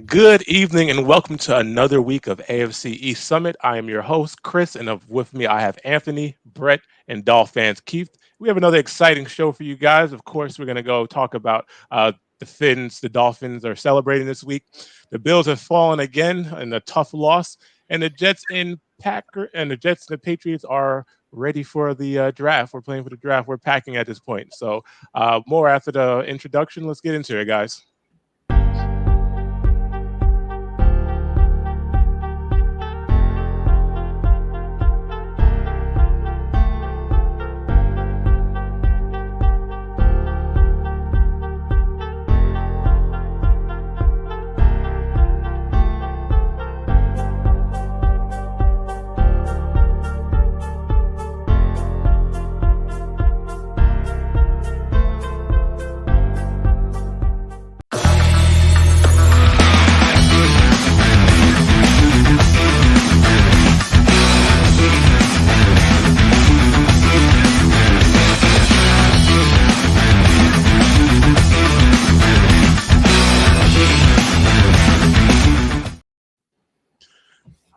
Good evening and welcome to another week of AFC East Summit. I am your host, Chris, and with me I have Anthony, Brett, and Dolph fans Keith. We have another exciting show for you guys. Of course, we're going to go talk about the Finns. The Dolphins are celebrating this week. The Bills have fallen again in a tough loss, and the Jets and the Patriots are ready for the draft. We're playing for the draft. We're packing at this point. So, more after the introduction. Let's get into it, guys.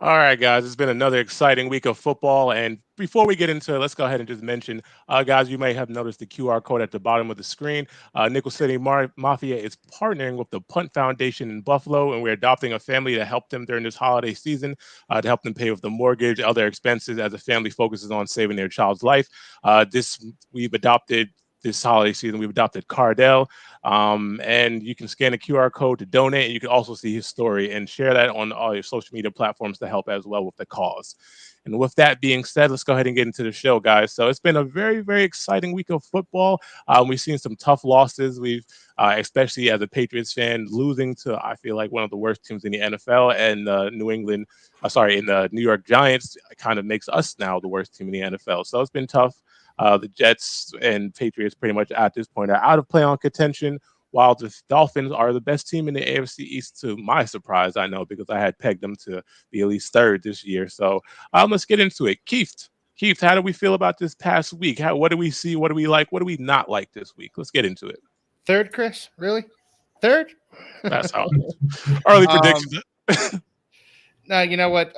All right, guys, it's been another exciting week of football. And before we get into it, let's go ahead and just mention, guys, you may have noticed the QR code at the bottom of the screen. Nickel City Mafia is partnering with the Punt Foundation in Buffalo, and we're adopting a family to help them during this holiday season to help them pay with the mortgage, other expenses as the family focuses on saving their child's life. This we've adopted. This holiday season, we've adopted Cardell, and you can scan the QR code to donate. And you can also see his story and share that on all your social media platforms to help as well with the cause. And with that being said, let's go ahead and get into the show, guys. So it's been a very, very exciting week of football. We've seen some tough losses. Especially as a Patriots fan, losing to I feel like one of the worst teams in the NFL and in the New York Giants, kind of makes us now the worst team in the NFL. So it's been tough. The Jets and Patriots pretty much at this point are out of playoff contention, while the Dolphins are the best team in the AFC East to my surprise, I know, because I had pegged them to be at least third this year. So let's get into it. Keith, how do we feel about this past week? What do we see? What do we like? What do we not like this week? Let's get into it. Third, Chris? Really? Third? That's how early um, predictions. no, you know what?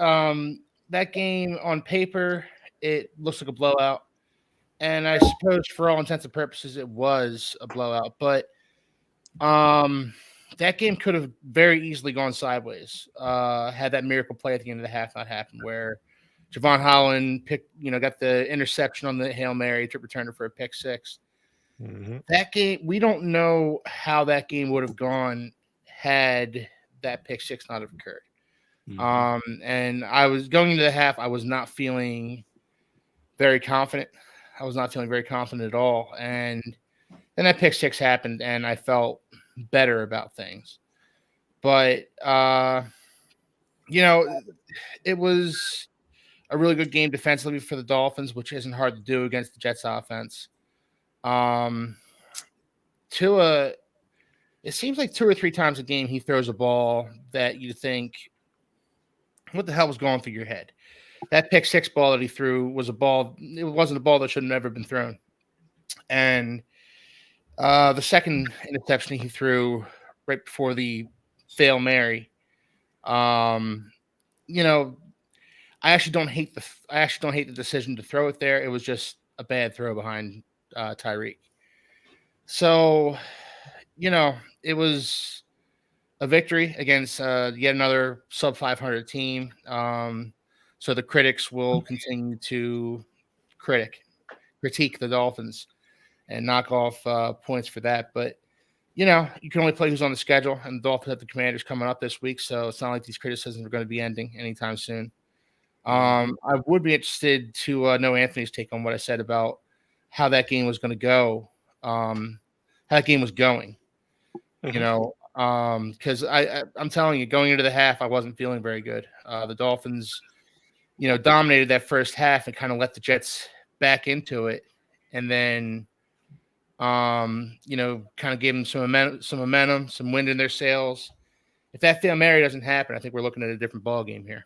That game on paper, it looks like a blowout. And I suppose for all intents and purposes, it was a blowout. But that game could have very easily gone sideways had that miracle play at the end of the half not happened, where Javon Holland got the interception on the Hail Mary to return it for a pick six. Mm-hmm. That game, we don't know how that game would have gone had that pick six not have occurred. And I was going into the half, I was not feeling very confident. I was not feeling very confident at all. And then that pick six happened, and I felt better about things. But, it was a really good game defensively for the Dolphins, which isn't hard to do against the Jets offense. Tua, it seems like 2 or 3 times a game he throws a ball that you think, what the hell was going through your head? That pick six ball that he threw was a ball. It wasn't a ball that should have never been thrown. And the second interception he threw right before the Hail Mary, I actually don't hate the decision to throw it there. It was just a bad throw behind Tyreek. So, it was a victory against yet another sub 500 team. So the critics will continue to critique the Dolphins and knock off points for that. But, you can only play who's on the schedule, and the Dolphins have the Commanders coming up this week. So it's not like these criticisms are going to be ending anytime soon. I would be interested to know Anthony's take on what I said about how that game was going to go, how that game was going, because I'm telling you, going into the half, I wasn't feeling very good. The Dolphins, dominated that first half and kind of let the Jets back into it. And then, kind of gave them some momentum, some wind in their sails. If that Hail Mary doesn't happen, I think we're looking at a different ball game here.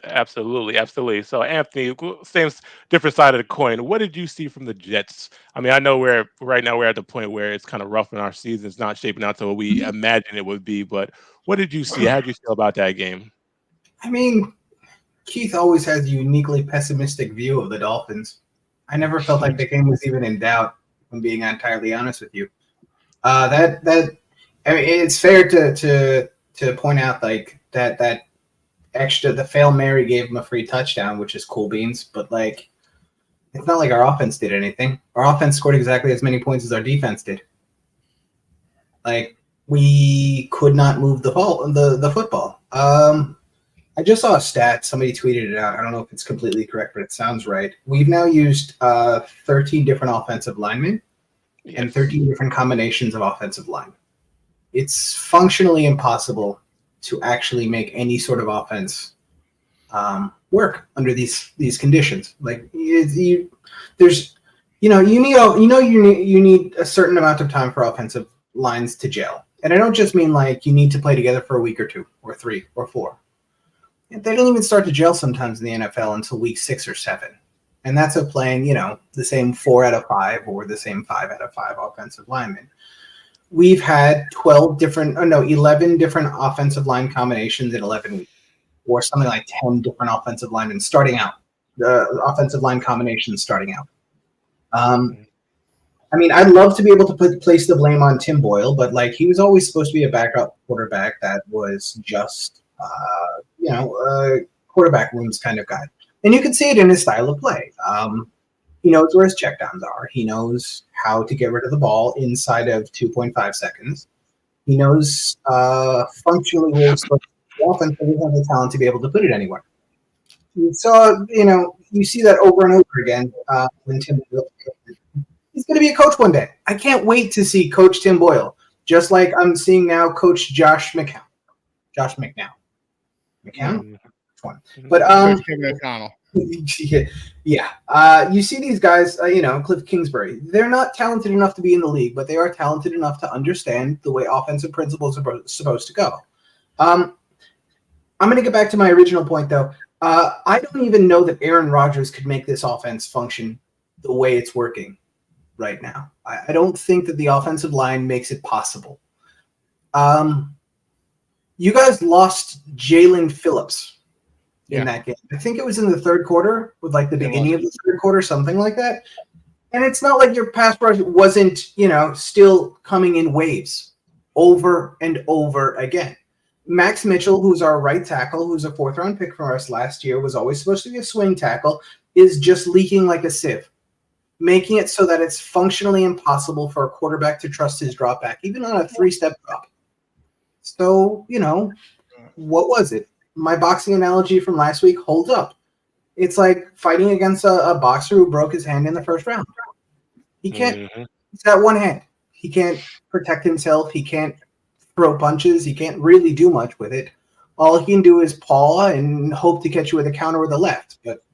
Absolutely, absolutely. So, Anthony, same different side of the coin. What did you see from the Jets? I mean, I know we're right now we're at the point where it's kind of rough in our season. It's not shaping out to what we imagine it would be. But what did you see? How did you feel about that game? I mean, Keith always has a uniquely pessimistic view of the Dolphins. I never felt like the game was even in doubt, if I'm being entirely honest with you. I mean, it's fair to point out like that extra the fail Mary gave him a free touchdown, which is cool beans, but like it's not like our offense did anything. Our offense scored exactly as many points as our defense did. Like we could not move the football. I just saw a stat. Somebody tweeted it out. I don't know if it's completely correct, but it sounds right. We've now used 13 different offensive linemen and 13 different combinations of offensive line. It's functionally impossible to actually make any sort of offense work under these conditions. Like you need a certain amount of time for offensive lines to gel, and I don't just mean like you need to play together for a week or two or 3 or 4. They don't even start to gel sometimes in the NFL until week 6 or 7. And that's of playing, the same 4 out of 5 or the same 5 out of 5 offensive linemen. We've had 11 different offensive line combinations in 11 weeks, or something like 10 different offensive linemen starting out, the offensive line combinations starting out. I mean, I'd love to be able to place the blame on Tim Boyle, but like he was always supposed to be a backup quarterback that was just quarterback rooms kind of guy. And you can see it in his style of play. He knows where his checkdowns are. He knows how to get rid of the ball inside of 2.5 seconds. He knows functionally where he's supposed to be offense, but he doesn't have the talent to be able to put it anywhere. You see that over and over again when Tim Boyle. He's going to be a coach one day. I can't wait to see Coach Tim Boyle, just like I'm seeing now Coach Josh McCown. McCown? Which one? But McConnell. Yeah. You see these guys, Cliff Kingsbury. They're not talented enough to be in the league, but they are talented enough to understand the way offensive principles are supposed to go. I'm going to get back to my original point, though. I don't even know that Aaron Rodgers could make this offense function the way it's working right now. I don't think that the offensive line makes it possible. You guys lost Jalen Phillips in that game. I think it was in the third quarter, with like the beginning of the third quarter, something like that. And it's not like your pass rush wasn't, still coming in waves over and over again. Max Mitchell, who's our right tackle, who's a 4th-round pick from us last year, was always supposed to be a swing tackle, is just leaking like a sieve, making it so that it's functionally impossible for a quarterback to trust his drop back, even on a 3-step drop. So, what was it? My boxing analogy from last week holds up. It's like fighting against a boxer who broke his hand in the first round. He can't. He's got one hand. He can't protect himself. He can't throw punches. He can't really do much with it. All he can do is paw and hope to catch you with a counter with a left. But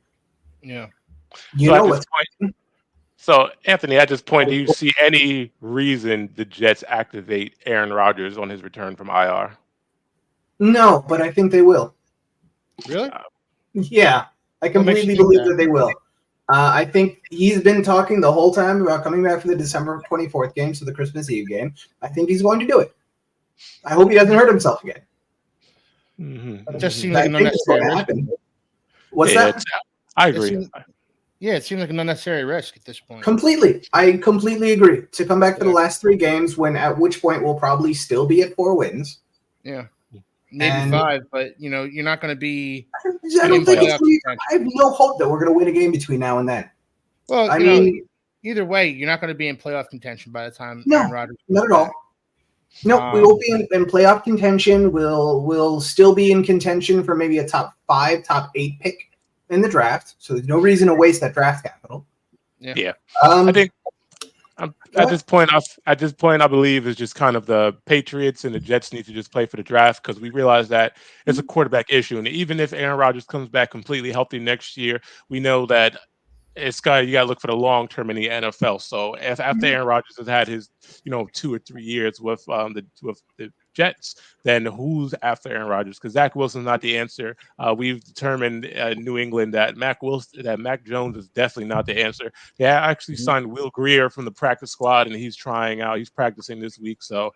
So, Anthony, at this point, do you see any reason the Jets activate Aaron Rodgers on his return from IR? No, but I think they will. Really? Yeah, I completely believe that they will. I think he's been talking the whole time about coming back for the December 24th game, so the Christmas Eve game. I think he's going to do it. I hope he doesn't hurt himself again. It just seems like an unnecessary risk. What's that? I agree. It seems like an unnecessary risk at this point. Completely. I completely agree. To come back for the last 3 games, at which point we'll probably still be at 4 wins. Yeah. Maybe 5, but you're not going to be. I don't think I have no hope that we're going to win a game between now and then. Well, I mean, either way, you're not going to be in playoff contention by the time Aaron Rodgers. Not at all. No, we will be in playoff contention. We'll still be in contention for maybe a top 5, top 8 pick in the draft. So there's no reason to waste that draft capital. Yeah. I think at this point, I believe it's just kind of the Patriots and the Jets need to just play for the draft, because we realize that it's a quarterback issue. And even if Aaron Rodgers comes back completely healthy next year, we know that it's got you got to look for the long term in the NFL. So if after Aaron Rodgers has had his 2 or 3 years with the Jets, then who's after Aaron Rodgers? Because Zach Wilson's not the answer. We've determined New England that Mac Jones is definitely not the answer. They actually signed Will Greer from the practice squad, and he's trying out. He's practicing this week, so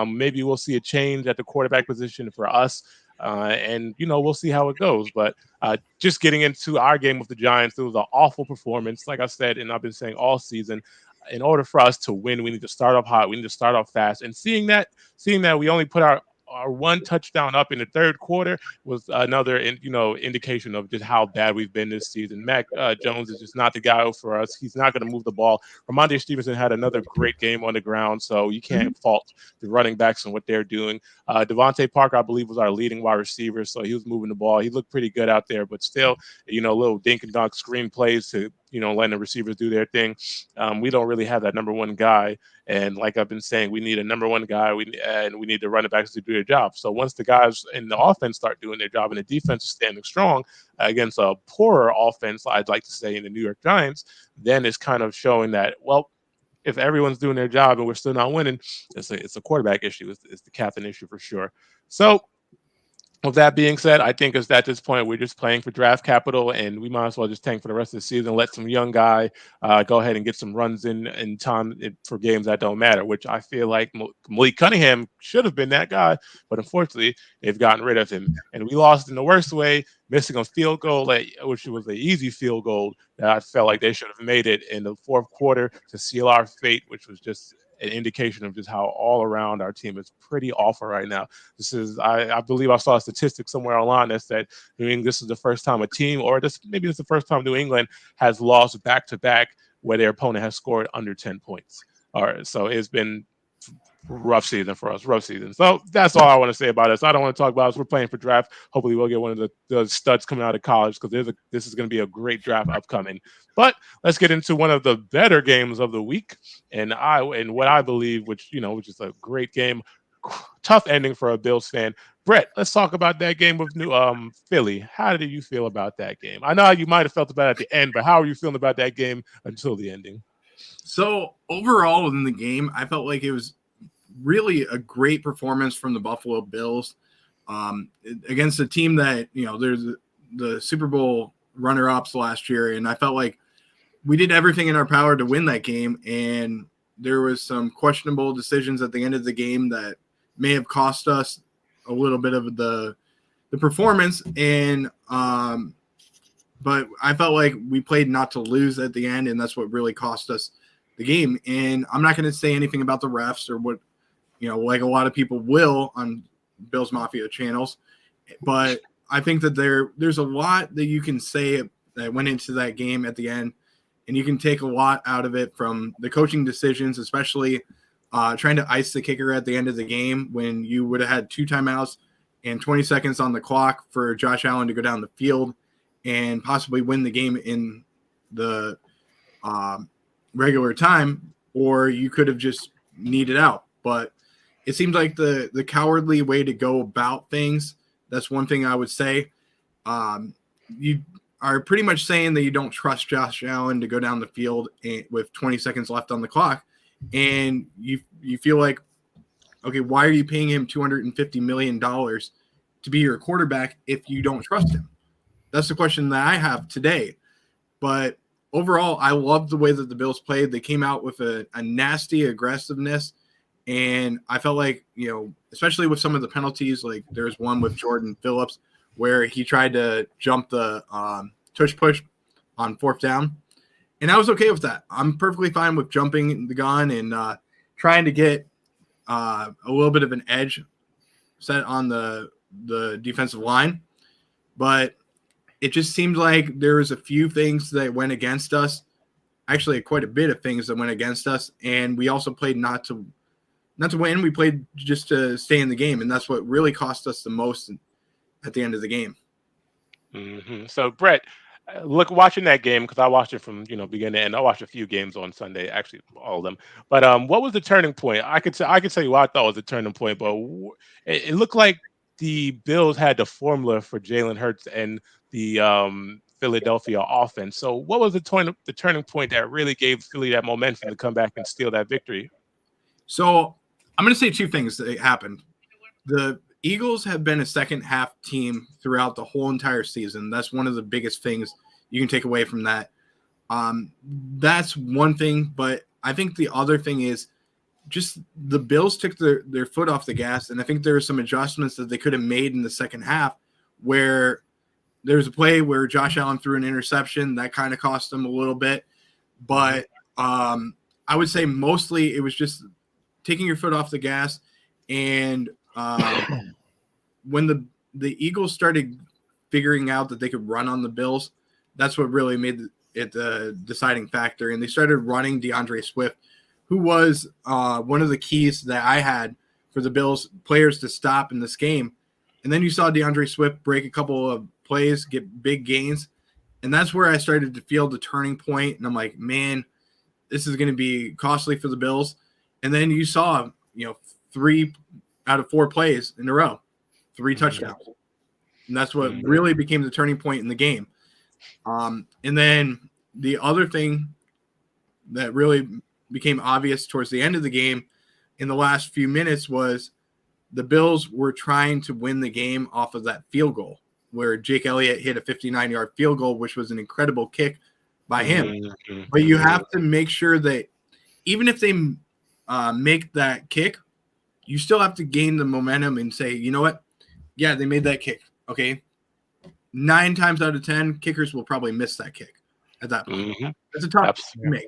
maybe we'll see a change at the quarterback position for us. And we'll see how it goes. But just getting into our game with the Giants, it was an awful performance. Like I said, and I've been saying all season, in order for us to win, we need to start off hot. We need to start off fast. And seeing that we only put our one touchdown up in the third quarter was another indication of just how bad we've been this season. Mac Jones is just not the guy for us. He's not going to move the ball. Ramondre Stevenson had another great game on the ground, so you can't fault the running backs and what they're doing. Devontae Parker, I believe, was our leading wide receiver, so he was moving the ball. He looked pretty good out there, but still, little dink and dunk screen plays to letting the receivers do their thing. We don't really have that number one guy. And like I've been saying, we need a number one guy. We need the running backs to do their job. So once the guys in the offense start doing their job and the defense is standing strong against a poorer offense, I'd like to say, in the New York Giants, then it's kind of showing that, well, if everyone's doing their job and we're still not winning, it's a quarterback issue. It's the captain issue for sure. So with that being said, I think at this point we're just playing for draft capital, and we might as well just tank for the rest of the season. Let some young guy go ahead and get some runs in time for games that don't matter. Which I feel like Malik Cunningham should have been that guy, but unfortunately they've gotten rid of him, and we lost in the worst way, missing a field goal, which was an easy field goal that I felt like they should have made it in the fourth quarter to seal our fate, which was just an indication of just how all around our team is pretty awful right now. I believe I saw a statistic somewhere online that said this is the first time a team, or maybe it's the first time New England has lost back to back where their opponent has scored under 10 points. All right, so it's been rough season for us, rough season. So that's all I want to say about us. I don't want to talk about us. We're playing for draft. Hopefully we'll get one of the studs coming out of college, because this is going to be a great draft upcoming. But let's get into one of the better games of the week, and what I believe, which is a great game. Tough ending for a Bills fan. Brett, let's talk about that game with Philly. How did you feel about that game? I know you might have felt about it at the end, but how are you feeling about that game until the ending? So overall in the game, I felt like it was really a great performance from the Buffalo Bills against a team that, there's the Super Bowl runner-ups last year. And I felt like we did everything in our power to win that game. And there was some questionable decisions at the end of the game that may have cost us a little bit of the performance. And, but I felt like we played not to lose at the end, and that's what really cost us the game. And I'm not going to say anything about the refs or what, like a lot of people will on Bills Mafia channels. But I think that there's a lot that you can say that went into that game at the end, and you can take a lot out of it from the coaching decisions, especially trying to ice the kicker at the end of the game when you would have had 2 timeouts and 20 seconds on the clock for Josh Allen to go down the field and possibly win the game in the regular time, or you could have just needed out. But it seems like the cowardly way to go about things. That's one thing I would say. You are pretty much saying that you don't trust Josh Allen to go down the field with 20 seconds left on the clock. And you feel like, okay, why are you paying him $250 million to be your quarterback if you don't trust him? That's the question that I have today. But overall, I love the way that the Bills played. They came out with a nasty aggressiveness. And I felt like, especially with some of the penalties, like there's one with Jordan Phillips where he tried to jump the tush push on 4th down. And I was okay with that. I'm perfectly fine with jumping the gun and trying to get a little bit of an edge set on the defensive line. But it just seemed like there was a few things that went against us. Actually, quite a bit of things that went against us. And we also played not to win. We played just to stay in the game. And that's what really cost us the most at the end of the game. Mm-hmm. So, Brett, watching that game, because I watched it from beginning to end. I watched a few games on Sunday, actually all of them. But what was the turning point? I could tell you what I thought was the turning point, but it looked like the Bills had the formula for Jalen Hurts and the Philadelphia offense. So what was the turning point that really gave Philly that momentum to come back and steal that victory? So I'm going to say two things that happened. The Eagles have been a second half team throughout the whole entire season. That's one of the biggest things you can take away from that. That's one thing, but I think the other thing is just the Bills took their foot off the gas, and I think there were some adjustments that they could have made in the second half where there was a play where Josh Allen threw an interception that kind of cost them a little bit. But I would say mostly it was just taking your foot off the gas. And when the Eagles started figuring out that they could run on the Bills, that's what really made it the deciding factor. And they started running DeAndre Swift, who was one of the keys that I had for the Bills players to stop in this game. And then you saw DeAndre Swift break a couple of plays, get big gains. And that's where I started to feel the turning point. And I'm like, man, this is going to be costly for the Bills. And then you saw, 3 out of 4 plays in a row, 3 touchdowns. And that's what really became the turning point in the game. And then the other thing that really became obvious towards the end of the game in the last few minutes was the Bills were trying to win the game off of that field goal where Jake Elliott hit a 59-yard field goal, which was an incredible kick by him. But you have to make sure that even if they make that kick, you still have to gain the momentum and say, you know what? Yeah, they made that kick. Okay. 9 times out of 10, kickers will probably miss that kick at that point. It's a tough to make.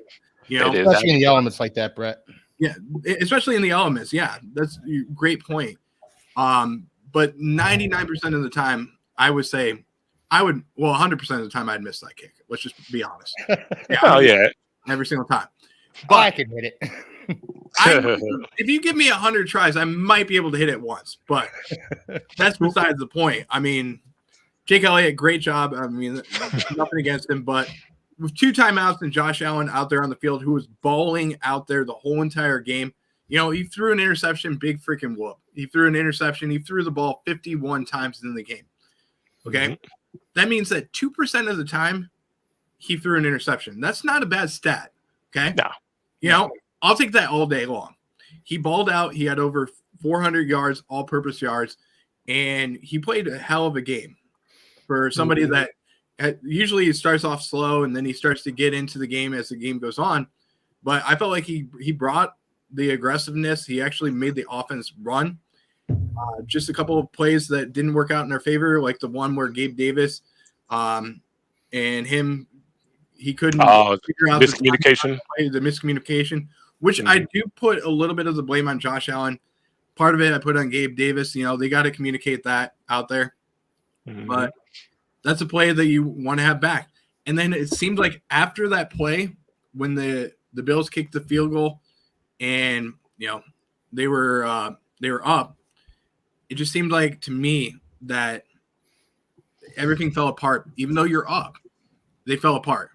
Especially in the elements like that, Brett. Yeah, especially in the elements. Yeah, that's a great point. But 99% of the time, I would say 100% of the time I'd miss that kick. Let's just be honest. Yeah, every single time. But I can hit it. If you give me 100 tries, I might be able to hit it once, but that's besides the point. I mean, Jake Elliott, great job. I mean, nothing against him, but with 2 timeouts and Josh Allen out there on the field, who was balling out there the whole entire game. He threw an interception, big freaking whoop. He threw an interception. He threw the ball 51 times in the game. Okay. That means that 2% of the time he threw an interception. That's not a bad stat. Okay. No. I'll take that all day long. He balled out. He had over 400 yards, all-purpose yards, and he played a hell of a game for somebody that usually it starts off slow and then he starts to get into the game as the game goes on. But I felt like he brought the aggressiveness. He actually made the offense run. Just a couple of plays that didn't work out in their favor, like the one where Gabe Davis and him, he couldn't figure out the miscommunication, which I do put a little bit of the blame on Josh Allen. Part of it I put on Gabe Davis. They got to communicate that out there. But that's a play that you want to have back. And then it seemed like after that play, when the Bills kicked the field goal and they were up, it just seemed like to me that everything fell apart. Even though you're up, they fell apart.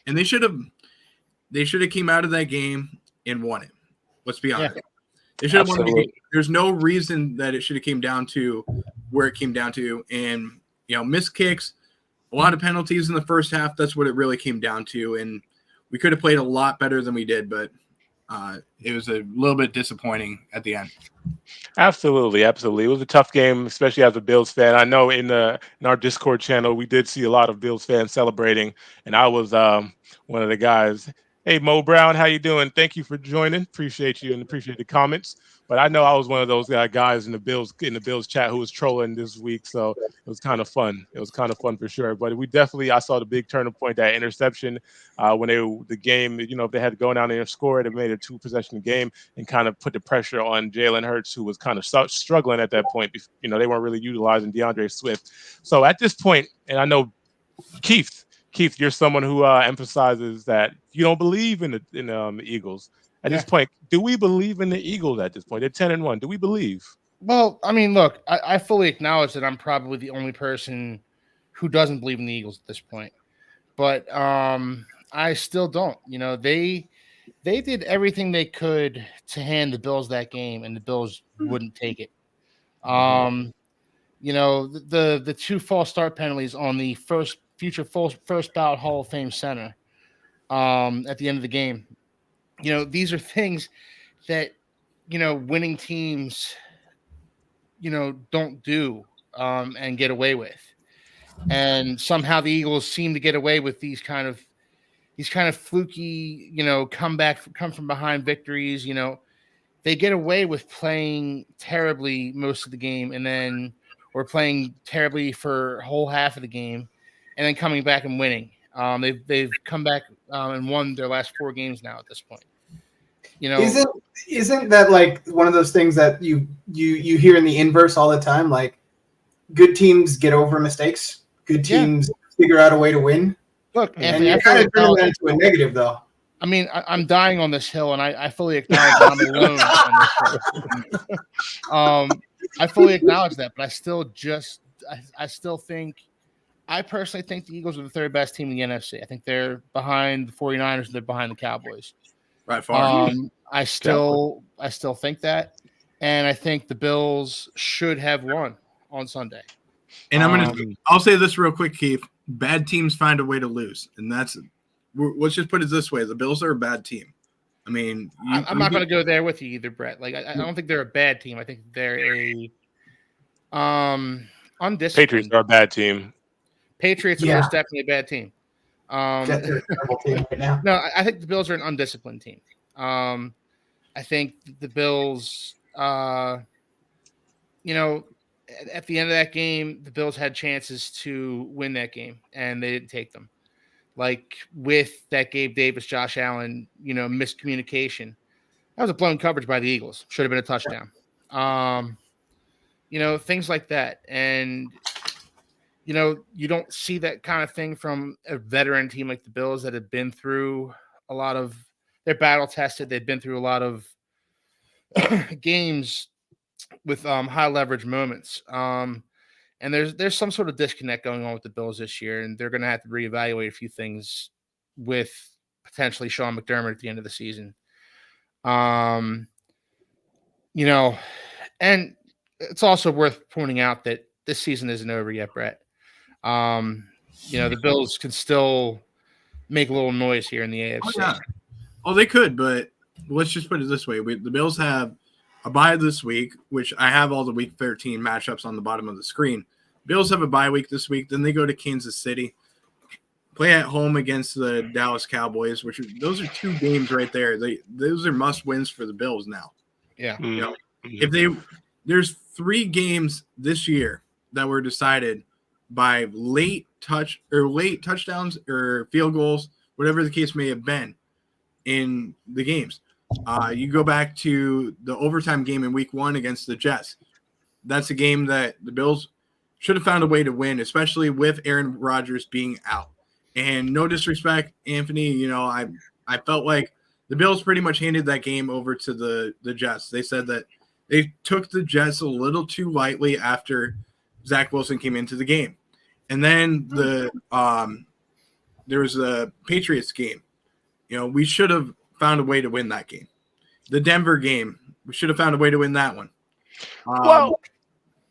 And they should have came out of that game and won it. Let's be honest. They should have won the game. There's no reason that it should have came down to where it came down to. And missed kicks, a lot of penalties in the first half. That's what it really came down to. And we could have played a lot better than we did, but it was a little bit disappointing at the end. Absolutely. It was a tough game, especially as a Bills fan. I know in our Discord channel, we did see a lot of Bills fans celebrating, and I was one of the guys. Hey, Mo Brown, how you doing? Thank you for joining. Appreciate you and appreciate the comments. But I know I was one of those guys in the Bills chat who was trolling this week, so it was kind of fun. It was kind of fun for sure. But I saw the big turning point, that interception when the game, if they had to go down there and score it, it made a 2-possession game and kind of put the pressure on Jalen Hurts, who was kind of struggling at that point. They weren't really utilizing DeAndre Swift. So at this point, and I know Keith, you're someone who emphasizes that you don't believe in the Eagles. At this point, do we believe in the Eagles at this point? They're 10-1. Do we believe? Well, I mean, look, I fully acknowledge that I'm probably the only person who doesn't believe in the Eagles at this point. But I still don't. They did everything they could to hand the Bills that game, and the Bills wouldn't take it. The 2 false start penalties on the first future first ballot Hall of Fame center at the end of the game. These are things that, winning teams, don't do and get away with. And somehow the Eagles seem to get away with these kind of fluky, come from behind victories. They get away with playing terribly most of the game or playing terribly for a whole half of the game and then coming back and winning. They've come back and won their last 4 games now at this point. Isn't that like one of those things that you hear in the inverse all the time? Like, good teams get over mistakes. Good teams figure out a way to win. Look, and you're kind of turning that into a negative, though. I mean, I'm dying on this hill, and I fully acknowledge that I'm alone on this hill. I fully acknowledge that, but I personally think the Eagles are the 3rd best team in the NFC. I think they're behind the 49ers and they're behind the Cowboys. Right, far. I still think that, and I think the Bills should have won on Sunday. And I'll say this real quick, Keith. Bad teams find a way to lose, and let's just put it this way: the Bills are a bad team. I mean, I'm not going to go there with you either, Brett. Like, I don't think they're a bad team. I think they're a undisciplined. Patriots are a bad team. Patriots are most definitely a bad team. They're a terrible team right now. No, I think the Bills are an undisciplined team. I think the Bills, at the end of that game, the Bills had chances to win that game, and they didn't take them. Like with that Gabe Davis, Josh Allen, miscommunication. That was a blown coverage by the Eagles. Should have been a touchdown. Things like that. And, you don't see that kind of thing from a veteran team like the Bills that have been through a lot of – they're battle-tested. They've been through a lot of games with high leverage moments. And there's some sort of disconnect going on with the Bills this year, and they're going to have to reevaluate a few things with potentially Sean McDermott at the end of the season. And it's also worth pointing out that this season isn't over yet, Brett. The Bills can still make a little noise here in the AFC. Oh, yeah. Oh, they could, but let's just put it this way. The Bills have a bye this week, which I have all the Week 13 matchups on the bottom of the screen. Bills have a bye week this week. Then they go to Kansas City, play at home against the Dallas Cowboys, those are 2 games right there. Those are must wins for the Bills now. Yeah. If there's 3 games this year that were decided by late touchdowns or field goals, whatever the case may have been in the games. You go back to the overtime game in Week 1 against the Jets. That's a game that the Bills should have found a way to win, especially with Aaron Rodgers being out. And no disrespect, Anthony, I felt like the Bills pretty much handed that game over to the Jets. They said that they took the Jets a little too lightly after Zach Wilson came into the game. And then there was a Patriots game. We should have found a way to win that game. The Denver game, we should have found a way to win that one. Well,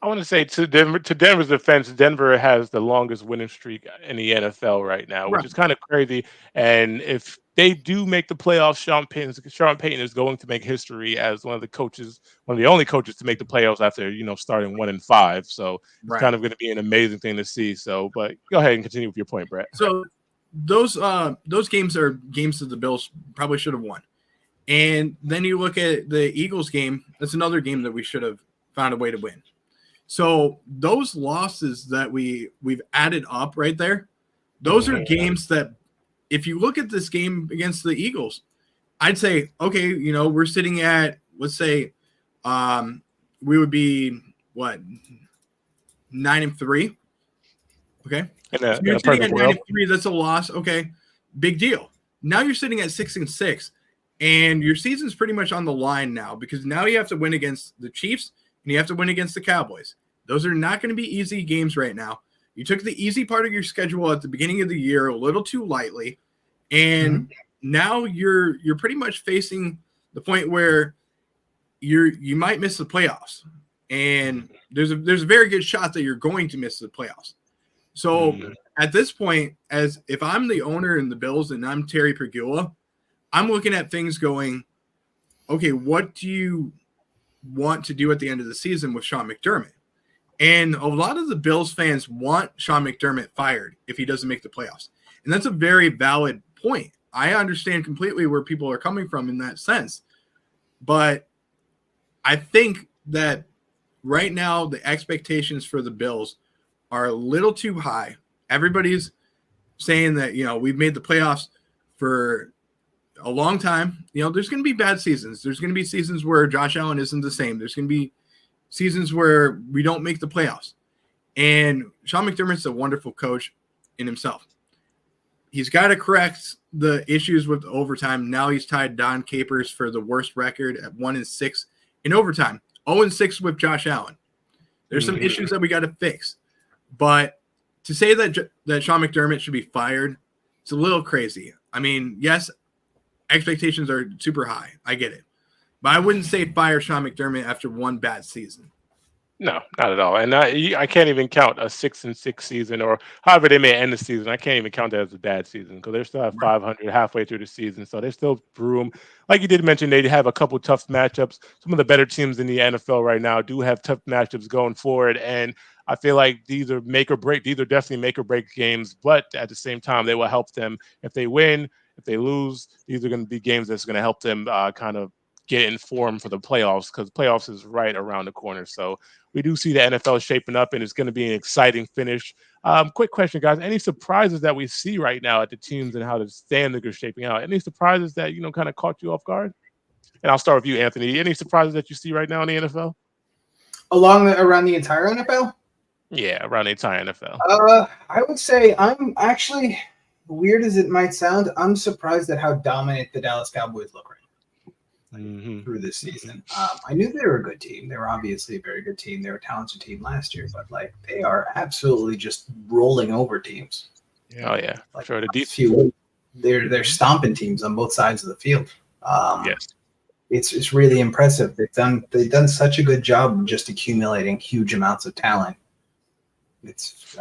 I want to say to Denver's defense, Denver has the longest winning streak in the NFL right now, which is kind of crazy. And if they do make the playoffs, Sean Payton is going to make history as one of the only coaches to make the playoffs after starting 1-5. So it's kind of going to be an amazing thing to see. So, but go ahead and continue with your point, Brett. So those games are games that the Bills probably should have won. And then you look at the Eagles game. That's another game that we should have found a way to win. So those losses that we've added up right there, those are games that if you look at this game against the Eagles, I'd say, okay, we're sitting at, let's say, we would be, 9-3? Okay. So you're sitting at 9-3, that's a loss. Okay. Big deal. Now you're sitting at 6-6, and your season's pretty much on the line now because now you have to win against the Chiefs and you have to win against the Cowboys. Those are not going to be easy games right now. You took the easy part of your schedule at the beginning of the year a little too lightly, and now you're pretty much facing the point where you might miss the playoffs, and there's a very good shot that you're going to miss the playoffs. So at this point, as if I'm the owner in the Bills and I'm Terry Pegula, I'm looking at things going, okay, what do you want to do at the end of the season with Sean McDermott? And a lot of the Bills fans want Sean McDermott fired if he doesn't make the playoffs. And that's a very valid point. I understand completely where people are coming from in that sense. But I think that right now the expectations for the Bills are a little too high. Everybody's saying that, we've made the playoffs for a long time. There's going to be bad seasons. There's going to be seasons where Josh Allen isn't the same. There's going to be seasons where we don't make the playoffs. And Sean McDermott's a wonderful coach in himself. He's got to correct the issues with overtime. Now he's tied Don Capers for the worst record at 1-6 in overtime. 0-6 with Josh Allen. There's some issues that we got to fix. But to say that Sean McDermott should be fired, it's a little crazy. I mean, yes, expectations are super high. I get it. But I wouldn't say fire Sean McDermott after one bad season. No, not at all. And I can't even count a 6-6 season, or however they may end the season. I can't even count that as a bad season because they're still at 500 halfway through the season. So there's still room. Like you did mention, they have a couple tough matchups. Some of the better teams in the NFL right now do have tough matchups going forward. And I feel like these are make or break. These are definitely make or break games. But at the same time, they will help them if they win. If they lose, these are going to be games that's going to help them kind of get in form for the playoffs, because playoffs is right around the corner. So we do see the NFL shaping up, and it's going to be an exciting finish. Quick question, guys. Any surprises that we see right now at the teams and how the standings are shaping out? Any surprises that, kind of caught you off guard? And I'll start with you, Anthony. Any surprises that you see right now in the NFL? Around the entire NFL? Yeah, around the entire NFL. I would say I'm actually, weird as it might sound, I'm surprised at how dominant the Dallas Cowboys look right through this season. I knew they were a good team. They were obviously a very good team. They were a talented team last year, but they are absolutely just rolling over teams. Yeah. Oh yeah, sure. They're stomping teams on both sides of the field. Yes, it's really impressive. They've done such a good job of just accumulating huge amounts of talent.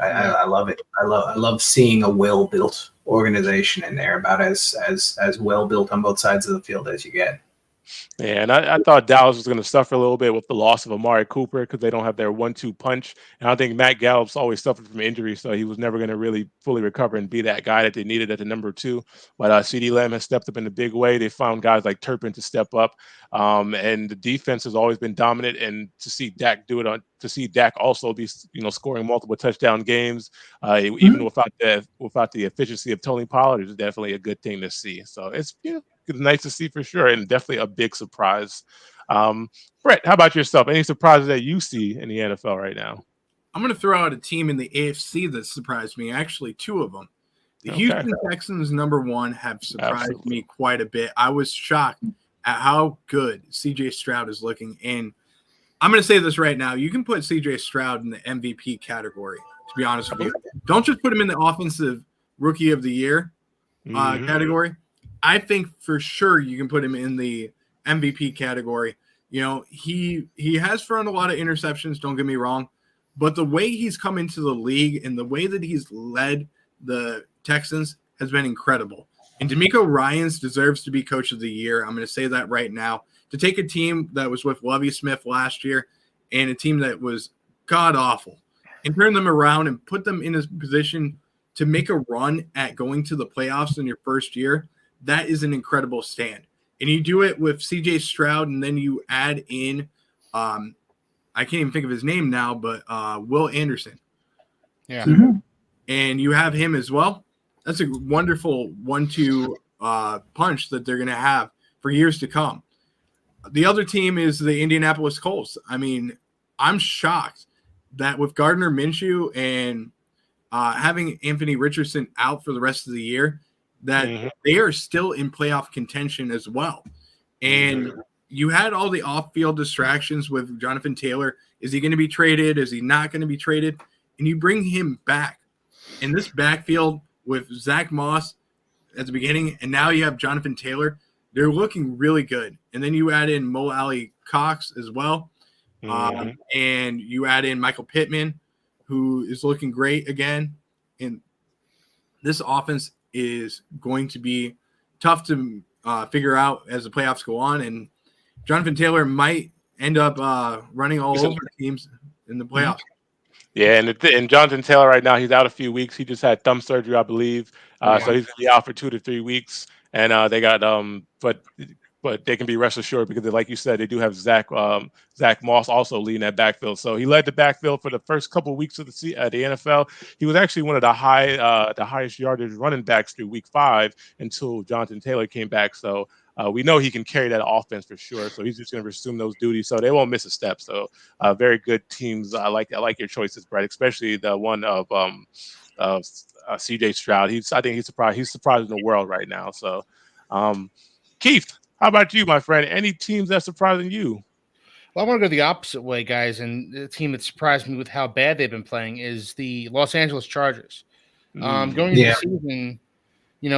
I love it. I love seeing a well-built organization in there, about as well built on both sides of the field as you get. Yeah, and I thought Dallas was going to suffer a little bit with the loss of Amari Cooper because they don't have their 1-2 punch. And I think Matt Gallup's always suffered from injury, so he was never going to really fully recover and be that guy that they needed at the number 2. But CeeDee Lamb has stepped up in a big way. They found guys like Turpin to step up, and the defense has always been dominant. And to see Dak to see Dak also be scoring multiple touchdown games, even without the efficiency of Tony Pollard, is definitely a good thing to see. So it's nice to see for sure, and definitely a big surprise. Brett, how about yourself? Any surprises that you see in the NFL right now? I'm going to throw out a team in the AFC that surprised me. Actually, 2 of them. The Houston Texans, number 1, have surprised me quite a bit. I was shocked at how good CJ Stroud is looking. And I'm going to say this right now. You can put CJ Stroud in the MVP category, to be honest with you. Don't just put him in the offensive rookie of the year category. I think for sure you can put him in the MVP category. He has thrown a lot of interceptions, don't get me wrong, but the way he's come into the league and the way that he's led the Texans has been incredible. And DeMeco Ryans deserves to be coach of the year. I'm going to say that right now. To take a team that was with Lovie Smith last year and a team that was god-awful and turn them around and put them in a position to make a run at going to the playoffs in your first year, that is an incredible stand. And you do it with CJ Stroud, and then you add in, I can't even think of his name now, but Will Anderson. Yeah. And you have him as well. That's a wonderful 1-2 punch that they're going to have for years to come. The other team is the Indianapolis Colts. I mean, I'm shocked that with Gardner Minshew and having Anthony Richardson out for the rest of the year, that they are still in playoff contention as well. And you had all the off-field distractions with Jonathan Taylor. Is he going to be traded? Is he not going to be traded? And you bring him back. In this backfield with Zach Moss at the beginning, and now you have Jonathan Taylor, they're looking really good. And then you add in Mo Alley Cox as well. And you add in Michael Pittman, who is looking great again. And this offense is going to be tough to figure out as the playoffs go on, and Jonathan Taylor might end up running all over teams in the playoffs. Yeah, and Jonathan Taylor right now, he's out a few weeks. He just had thumb surgery, I believe. So he's gonna be out for 2 to 3 weeks. And they got but they can be rest assured because, like you said, they do have Zach Moss also leading that backfield. So he led the backfield for the first couple of weeks of the NFL. He was actually one of the highest yardage running backs through week 5 until Jonathan Taylor came back. So we know he can carry that offense for sure. So he's just going to resume those duties. So they won't miss a step. So very good teams. I like your choices, Brett, especially the one of CJ Stroud. I think he's surprising the world right now. So Keith, how about you, my friend? Any teams that surprising you? Well, I want to go the opposite way, guys. And the team that surprised me with how bad they've been playing is the Los Angeles Chargers. Going into the season,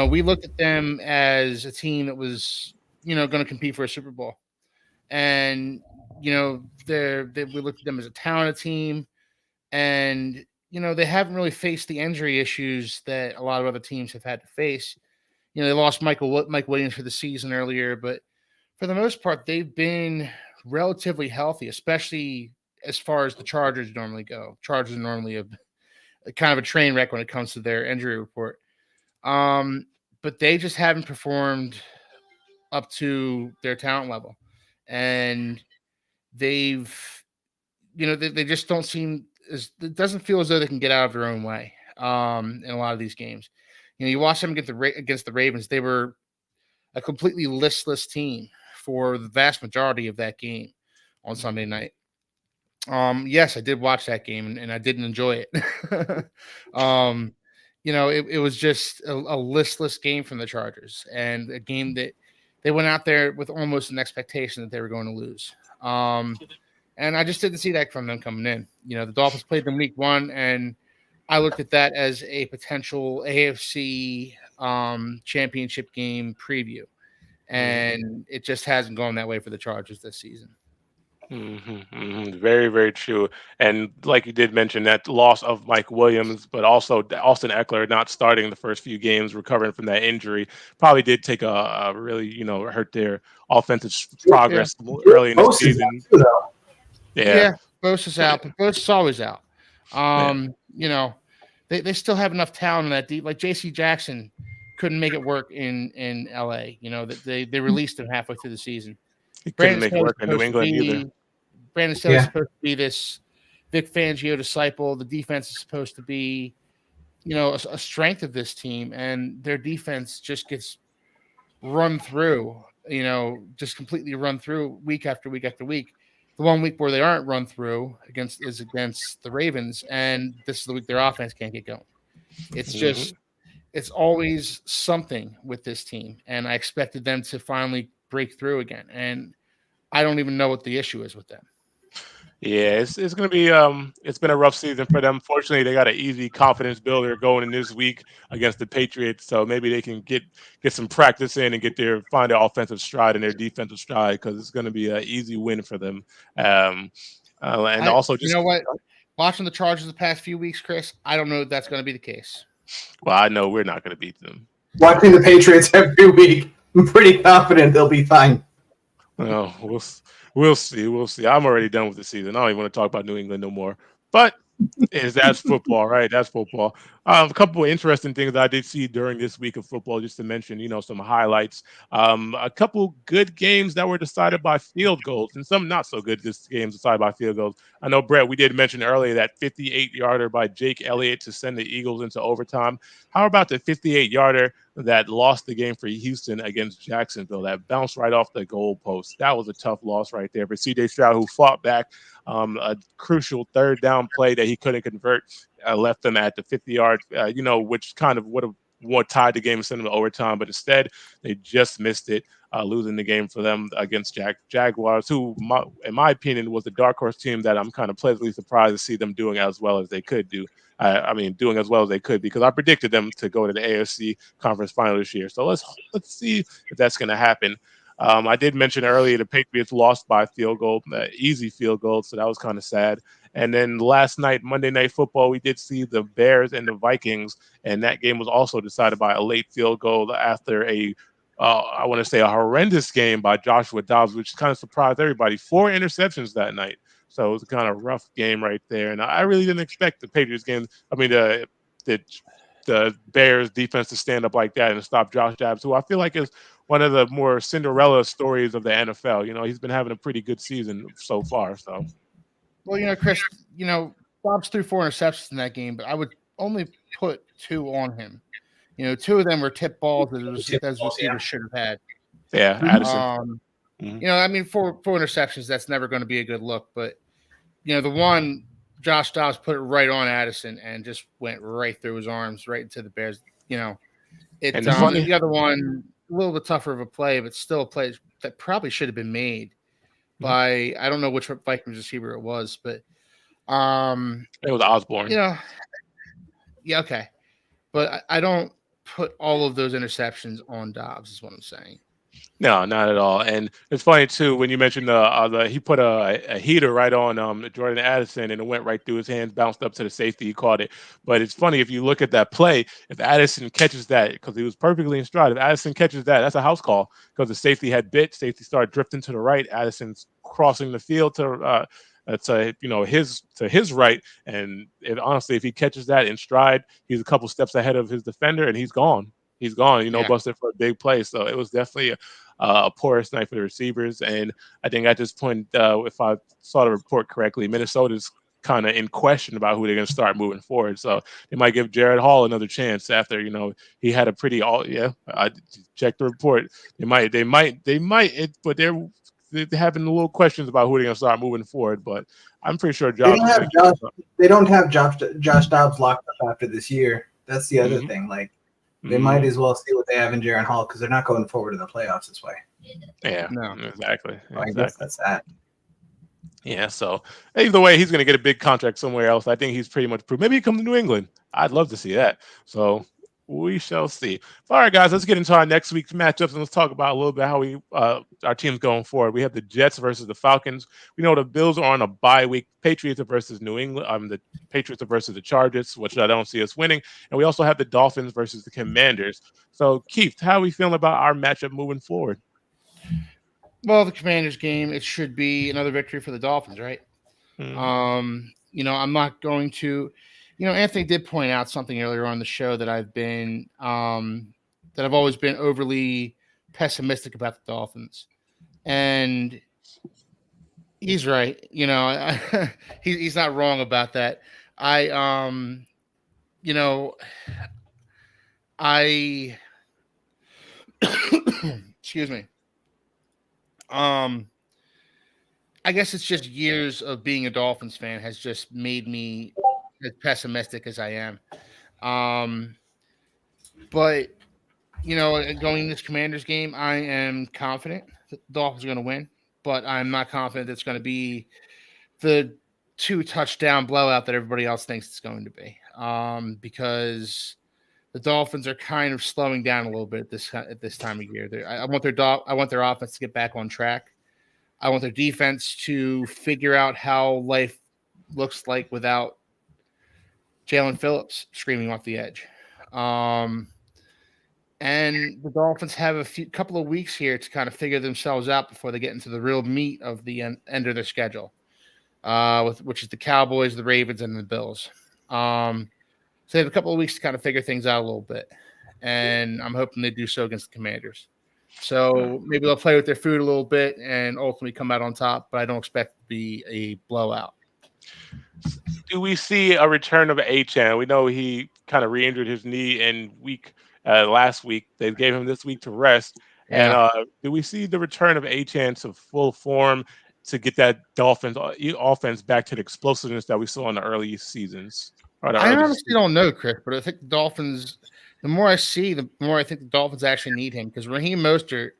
we looked at them as a team that was, going to compete for a Super Bowl. And, we looked at them as a talented team. And, they haven't really faced the injury issues that a lot of other teams have had to face. They lost Mike Williams for the season earlier, but for the most part, they've been relatively healthy, especially as far as the Chargers normally go. Chargers are normally a kind of a train wreck when it comes to their injury report. But they just haven't performed up to their talent level. And they just don't seem it doesn't feel as though they can get out of their own way in a lot of these games. You watch them against the Ravens. They were a completely listless team for the vast majority of that game on Sunday night. Yes, I did watch that game and I didn't enjoy it. It was just a listless game from the Chargers and a game that they went out there with almost an expectation that they were going to lose. And I just didn't see that from them coming in. The Dolphins played them week 1 and I looked at that as a potential AFC championship game preview. And it just hasn't gone that way for the Chargers this season. Very, very true. And like you did mention, that loss of Mike Williams, but also Austin Eckler not starting the first few games, recovering from that injury, probably did take a really, hurt their offensive progress early in the season. Yeah, Bosa's out, but Bosa's always out. They still have enough talent in that deep. Like J.C. Jackson couldn't make it work in L.A. That they released him halfway through the season. He couldn't make it work in New England either. Brandon Staley's supposed to be this Vic Fangio disciple. The defense is supposed to be, a strength of this team, and their defense just gets run through. Just completely run through week after week after week. The one week where they aren't run through is against the Ravens, and this is the week their offense can't get going. It's just, it's always something with this team, and I expected them to finally break through again, and I don't even know what the issue is with them. Yeah, it's going to be it's been a rough season for them. Fortunately, they got an easy confidence builder going in this week against the Patriots, so maybe they can get some practice in and find their offensive stride and their defensive stride, because it's going to be an easy win for them. Also, just what, watching the Chargers the past few weeks, Chris, I don't know if that's going to be the case. Well, I know we're not going to beat them. Watching the Patriots every week, I'm pretty confident they'll be fine. No, we'll see. I'm already done with the season. I don't even want to talk about New England no more. But that's football, right? That's football. A couple of interesting things I did see during this week of football, just to mention, some highlights. A couple good games that were decided by field goals, and some not so good games decided by field goals. I know, Brett, we did mention earlier that 58-yarder by Jake Elliott to send the Eagles into overtime. How about the 58-yarder that lost the game for Houston against Jacksonville, that bounced right off the goalpost? That was a tough loss right there for CJ Stroud, who fought back. A crucial third down play that he couldn't convert left them at the 50-yard, which kind of would have tied the game and sent them to overtime. But instead, they just missed it, losing the game for them against Jaguars, who, in my opinion, was the dark horse team that I'm kind of pleasantly surprised to see them doing as well as they could do. Doing as well as they could, because I predicted them to go to the AFC Conference Final this year. So let's see if that's going to happen. I did mention earlier the Patriots lost by a field goal, easy field goal, so that was kind of sad. And then last night, Monday Night Football, we did see the Bears and the Vikings, and that game was also decided by a late field goal after I want to say a horrendous game by Joshua Dobbs, which kind of surprised everybody. 4 interceptions that night. So it was a kind of rough game right there. And I really didn't expect the Patriots game. I mean, the Bears defense to stand up like that and stop Josh Dobbs, who I feel like is one of the more Cinderella stories of the NFL. You know, he's been having a pretty good season so far. So, well, Chris, Dobbs threw 4 interceptions in that game, but I would only put 2 on him. 2 of them were tip balls that those receivers should have had. Yeah, Addison. I mean, 4 interceptions, that's never going to be a good look. But, the one, Josh Dobbs put it right on Addison and just went right through his arms, right into the Bears. The other one, a little bit tougher of a play, but still a play that probably should have been made by, I don't know which Vikings receiver it was, but it was Osborne. Yeah, okay. But I don't put all of those interceptions on Dobbs, is what I'm saying. No, not at all. And it's funny too when you mentioned he put a heater right on Jordan Addison and it went right through his hands, bounced up to the safety. He caught it. But it's funny if you look at that play, if Addison catches that because he was perfectly in stride, if Addison catches that, that's a house call because the safety had bit. Safety started drifting to the right. Addison's crossing the field to his right, and honestly, if he catches that in stride, he's a couple steps ahead of his defender, and he's gone. Busted for a big play. So it was definitely a porous night for the receivers. And I think at this point, if I saw the report correctly, Minnesota's kind of in question about who they're going to start moving forward. So they might give Jared Hall another chance after, he had a pretty I checked the report. They might, but they're having a little questions about who they're going to start moving forward. But I'm pretty sure they don't have Josh Dobbs locked up after this year. That's the other thing. Like, they might as well see what they have in Jaron Hall because they're not going forward in the playoffs this way. Yeah, no, exactly. I guess that's that. Yeah, so either way, he's going to get a big contract somewhere else. I think he's pretty much proved. Maybe he comes to New England. I'd love to see that. So we shall see. All right, guys, let's get into our next week's matchups and let's talk about a little bit how our team's going forward. We have the Jets versus the Falcons. We know the Bills are on a bye week. Patriots are versus New England. The Patriots are versus the Chargers, which I don't see us winning. And we also have the Dolphins versus the Commanders. So, Keith, how are we feeling about our matchup moving forward? Well, the Commanders game, it should be another victory for the Dolphins, right? I'm not going to. Anthony did point out something earlier on the show that I've always been overly pessimistic about the Dolphins, and he's right. He's not wrong about that. Excuse me. I guess it's just years of being a Dolphins fan has just made me as pessimistic as I am. But going in this Commanders game, I am confident that the Dolphins are going to win, but I'm not confident it's going to be the 2-touchdown blowout that everybody else thinks it's going to be. Because the Dolphins are kind of slowing down a little bit at this time of year. I want their offense to get back on track. I want their defense to figure out how life looks like without Jalen Phillips screaming off the edge. And the Dolphins have couple of weeks here to kind of figure themselves out before they get into the real meat of the end of their schedule, which is the Cowboys, the Ravens, and the Bills. So they have a couple of weeks to kind of figure things out a little bit, and I'm hoping they do so against the Commanders. So maybe they'll play with their food a little bit and ultimately come out on top, but I don't expect it to be a blowout. Do we see a return of Achane? We know he kind of re-injured his knee in last week. They gave him this week to rest. Yeah. And do we see the return of Achane to full form to get that Dolphins offense back to the explosiveness that we saw in the early seasons? I honestly don't know, Chris, but I think the Dolphins, the more I see, the more I think the Dolphins actually need him because Raheem Mostert,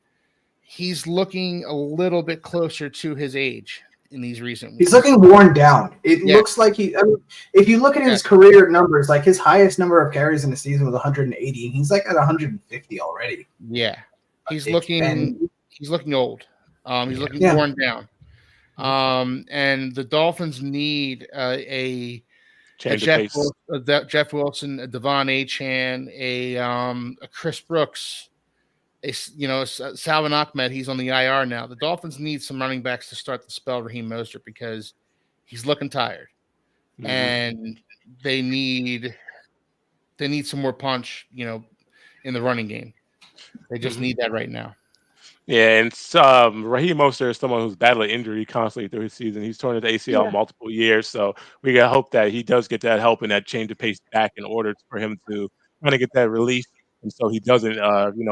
he's looking a little bit closer to his age in these recent weeks. He's looking worn down. It looks like if you look at his career numbers, like his highest number of carries in the season was 180, and he's like at 150 already. Yeah. He's looking He's looking old. He's looking Yeah. worn down. And the Dolphins need a Change of pace. Jeff Wilson, a Devon Achane, a Chris Brooks, Salvin Ahmed. He's on the IR now. The Dolphins need some running backs to start the spell Raheem Mostert because he's looking tired, and they need some more punch, in the running game. They just need that right now. Yeah, and Raheem Mostert is someone who's battling injury constantly through his season. He's torn his ACL multiple years, so we gotta hope that he does get that help and that change of pace back in order for him to kind of get that relief, and so he doesn't,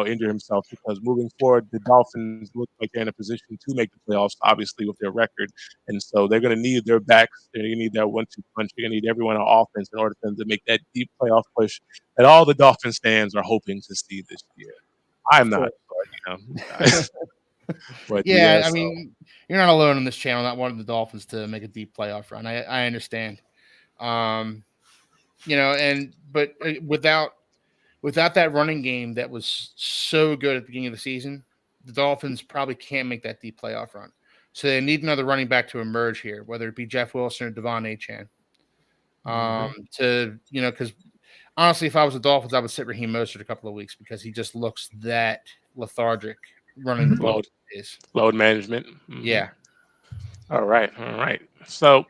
injure himself. Because moving forward, the Dolphins look like they're in a position to make the playoffs, obviously with their record, and so they're gonna need their backs. They're gonna need that 1-2 punch. They're gonna need everyone on offense in order for them to make that deep playoff push that all the Dolphins fans are hoping to see this year. I'm not, but But I mean, you're not alone on this channel not wanting the Dolphins to make a deep playoff run. I understand. But without that running game that was so good at the beginning of the season, the Dolphins probably can't make that deep playoff run. So they need another running back to emerge here, whether it be Jeff Wilson or Devon Achane. Because honestly, if I was the Dolphins, I would sit Raheem Mostert a couple of weeks because he just looks that lethargic running the ball. Load management. Yeah. All right. So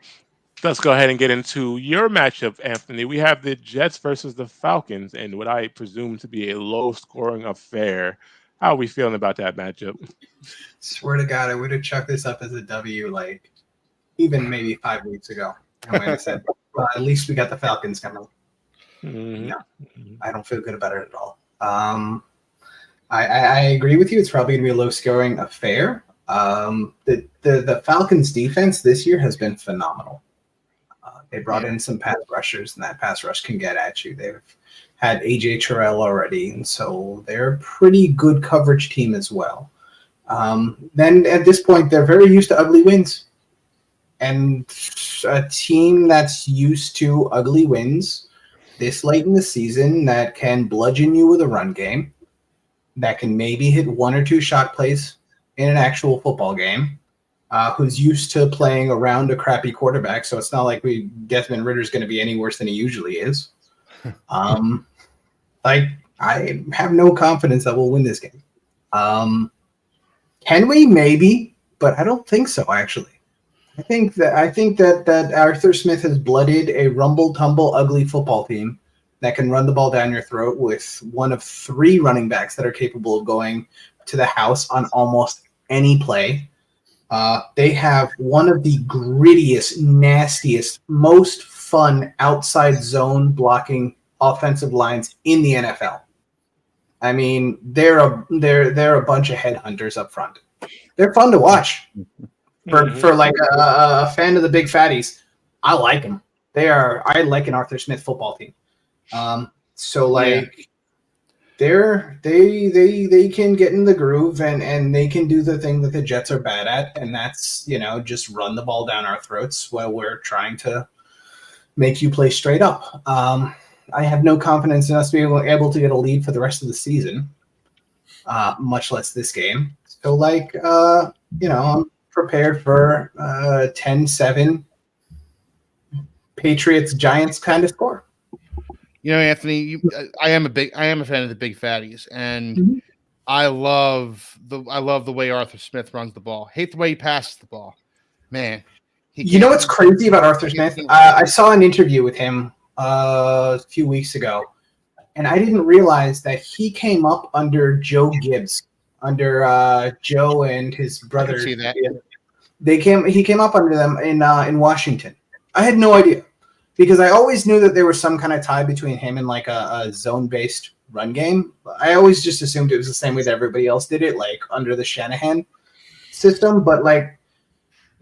let's go ahead and get into your matchup, Anthony. We have the Jets versus the Falcons, and what I presume to be a low-scoring affair. How are we feeling about that matchup? Swear to God, I would have chucked this up as a W, like even maybe 5 weeks ago. I might have said, well, at least we got the Falcons coming. No, I don't feel good about it at all. I agree with you. It's probably going to be a low-scoring affair. The Falcons' defense this year has been phenomenal. They brought in some pass rushers, and that pass rush can get at you. They've had A.J. Terrell already, and so they're a pretty good coverage team as well. Then at this point, they're very used to ugly wins. And a team that's used to ugly wins this late in the season that can bludgeon you with a run game, that can maybe hit 1 or 2 shot plays in an actual football game, who's used to playing around a crappy quarterback. So it's not like Desmond Ritter's going to be any worse than he usually is. I have no confidence that we'll win this game. Can we? Maybe, but I don't think so, actually. I think that Arthur Smith has blooded a rumble, tumble, ugly football team that can run the ball down your throat with one of 3 running backs that are capable of going to the house on almost any play. They have one of the grittiest, nastiest, most fun outside zone blocking offensive lines in the NFL. I mean, they're a bunch of headhunters up front. They're fun to watch. For like a fan of the big fatties, I like them. I like an Arthur Smith football team. They can get in the groove and they can do the thing that the Jets are bad at, and that's just run the ball down our throats while we're trying to make you play straight up. I have no confidence in us being able to get a lead for the rest of the season, much less this game. So I'm prepared for 10-7 Patriots Giants kind of score. Anthony, I am a fan of the big fatties, and I love the way Arthur Smith runs the ball. Hate the way he passes the ball, man. What's crazy about Arthur Smith? I saw an interview with him a few weeks ago, and I didn't realize that he came up under Joe Gibbs, under Joe and his brother. See that. He came up under them in Washington. I had no idea, because I always knew that there was some kind of tie between him and like a zone-based run game. I always just assumed it was the same way that everybody else did it, like under the Shanahan system. But like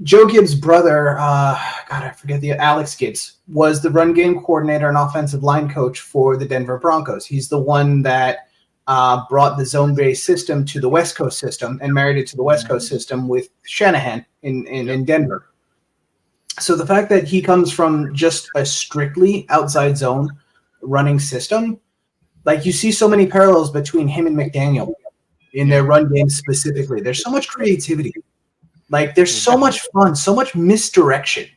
Joe Gibbs' brother, I forget Alex Gibbs, was the run game coordinator and offensive line coach for the Denver Broncos. He's the one that brought the zone-based system to the West Coast system and married it to the West Coast system with Shanahan in Denver. So the fact that he comes from just a strictly outside zone running system, like you see so many parallels between him and McDaniel in their run game specifically. There's so much creativity. Like, there's so much fun, so much misdirection.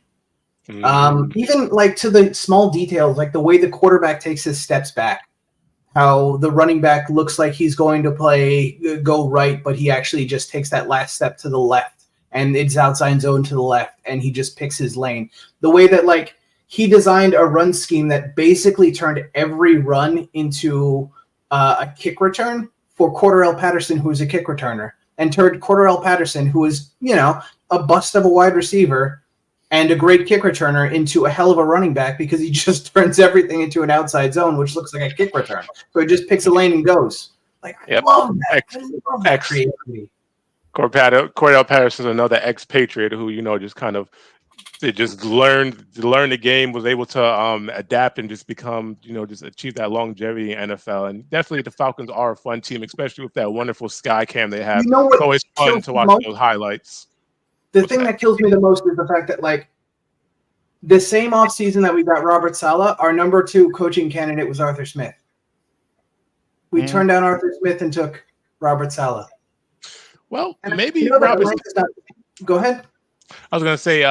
Even like to the small details, like the way the quarterback takes his steps back, how the running back looks like he's going to go right, but he actually just takes that last step to the left, and it's outside zone to the left, and he just picks his lane. The way that like he designed a run scheme that basically turned every run into a kick return for Cordarrelle Patterson, who is a kick returner, and turned Cordarrelle Patterson, who is, a bust of a wide receiver and a great kick returner, into a hell of a running back, because he just turns everything into an outside zone, which looks like a kick return. So he just picks a lane and goes. Like, I love that. I love that creativity. Cordell Patterson is another ex-Patriot who, just kind of learned the game, was able to adapt and just become, just achieve that longevity in NFL. And definitely the Falcons are a fun team, especially with that wonderful sky cam they have. It's always fun to watch those highlights. The thing that kills me the most is the fact that, like, the same offseason that we got Robert Saleh, our number 2 coaching candidate was Arthur Smith. We turned down Arthur Smith and took Robert Saleh. Well, maybe Robert. Go ahead. I was going to say,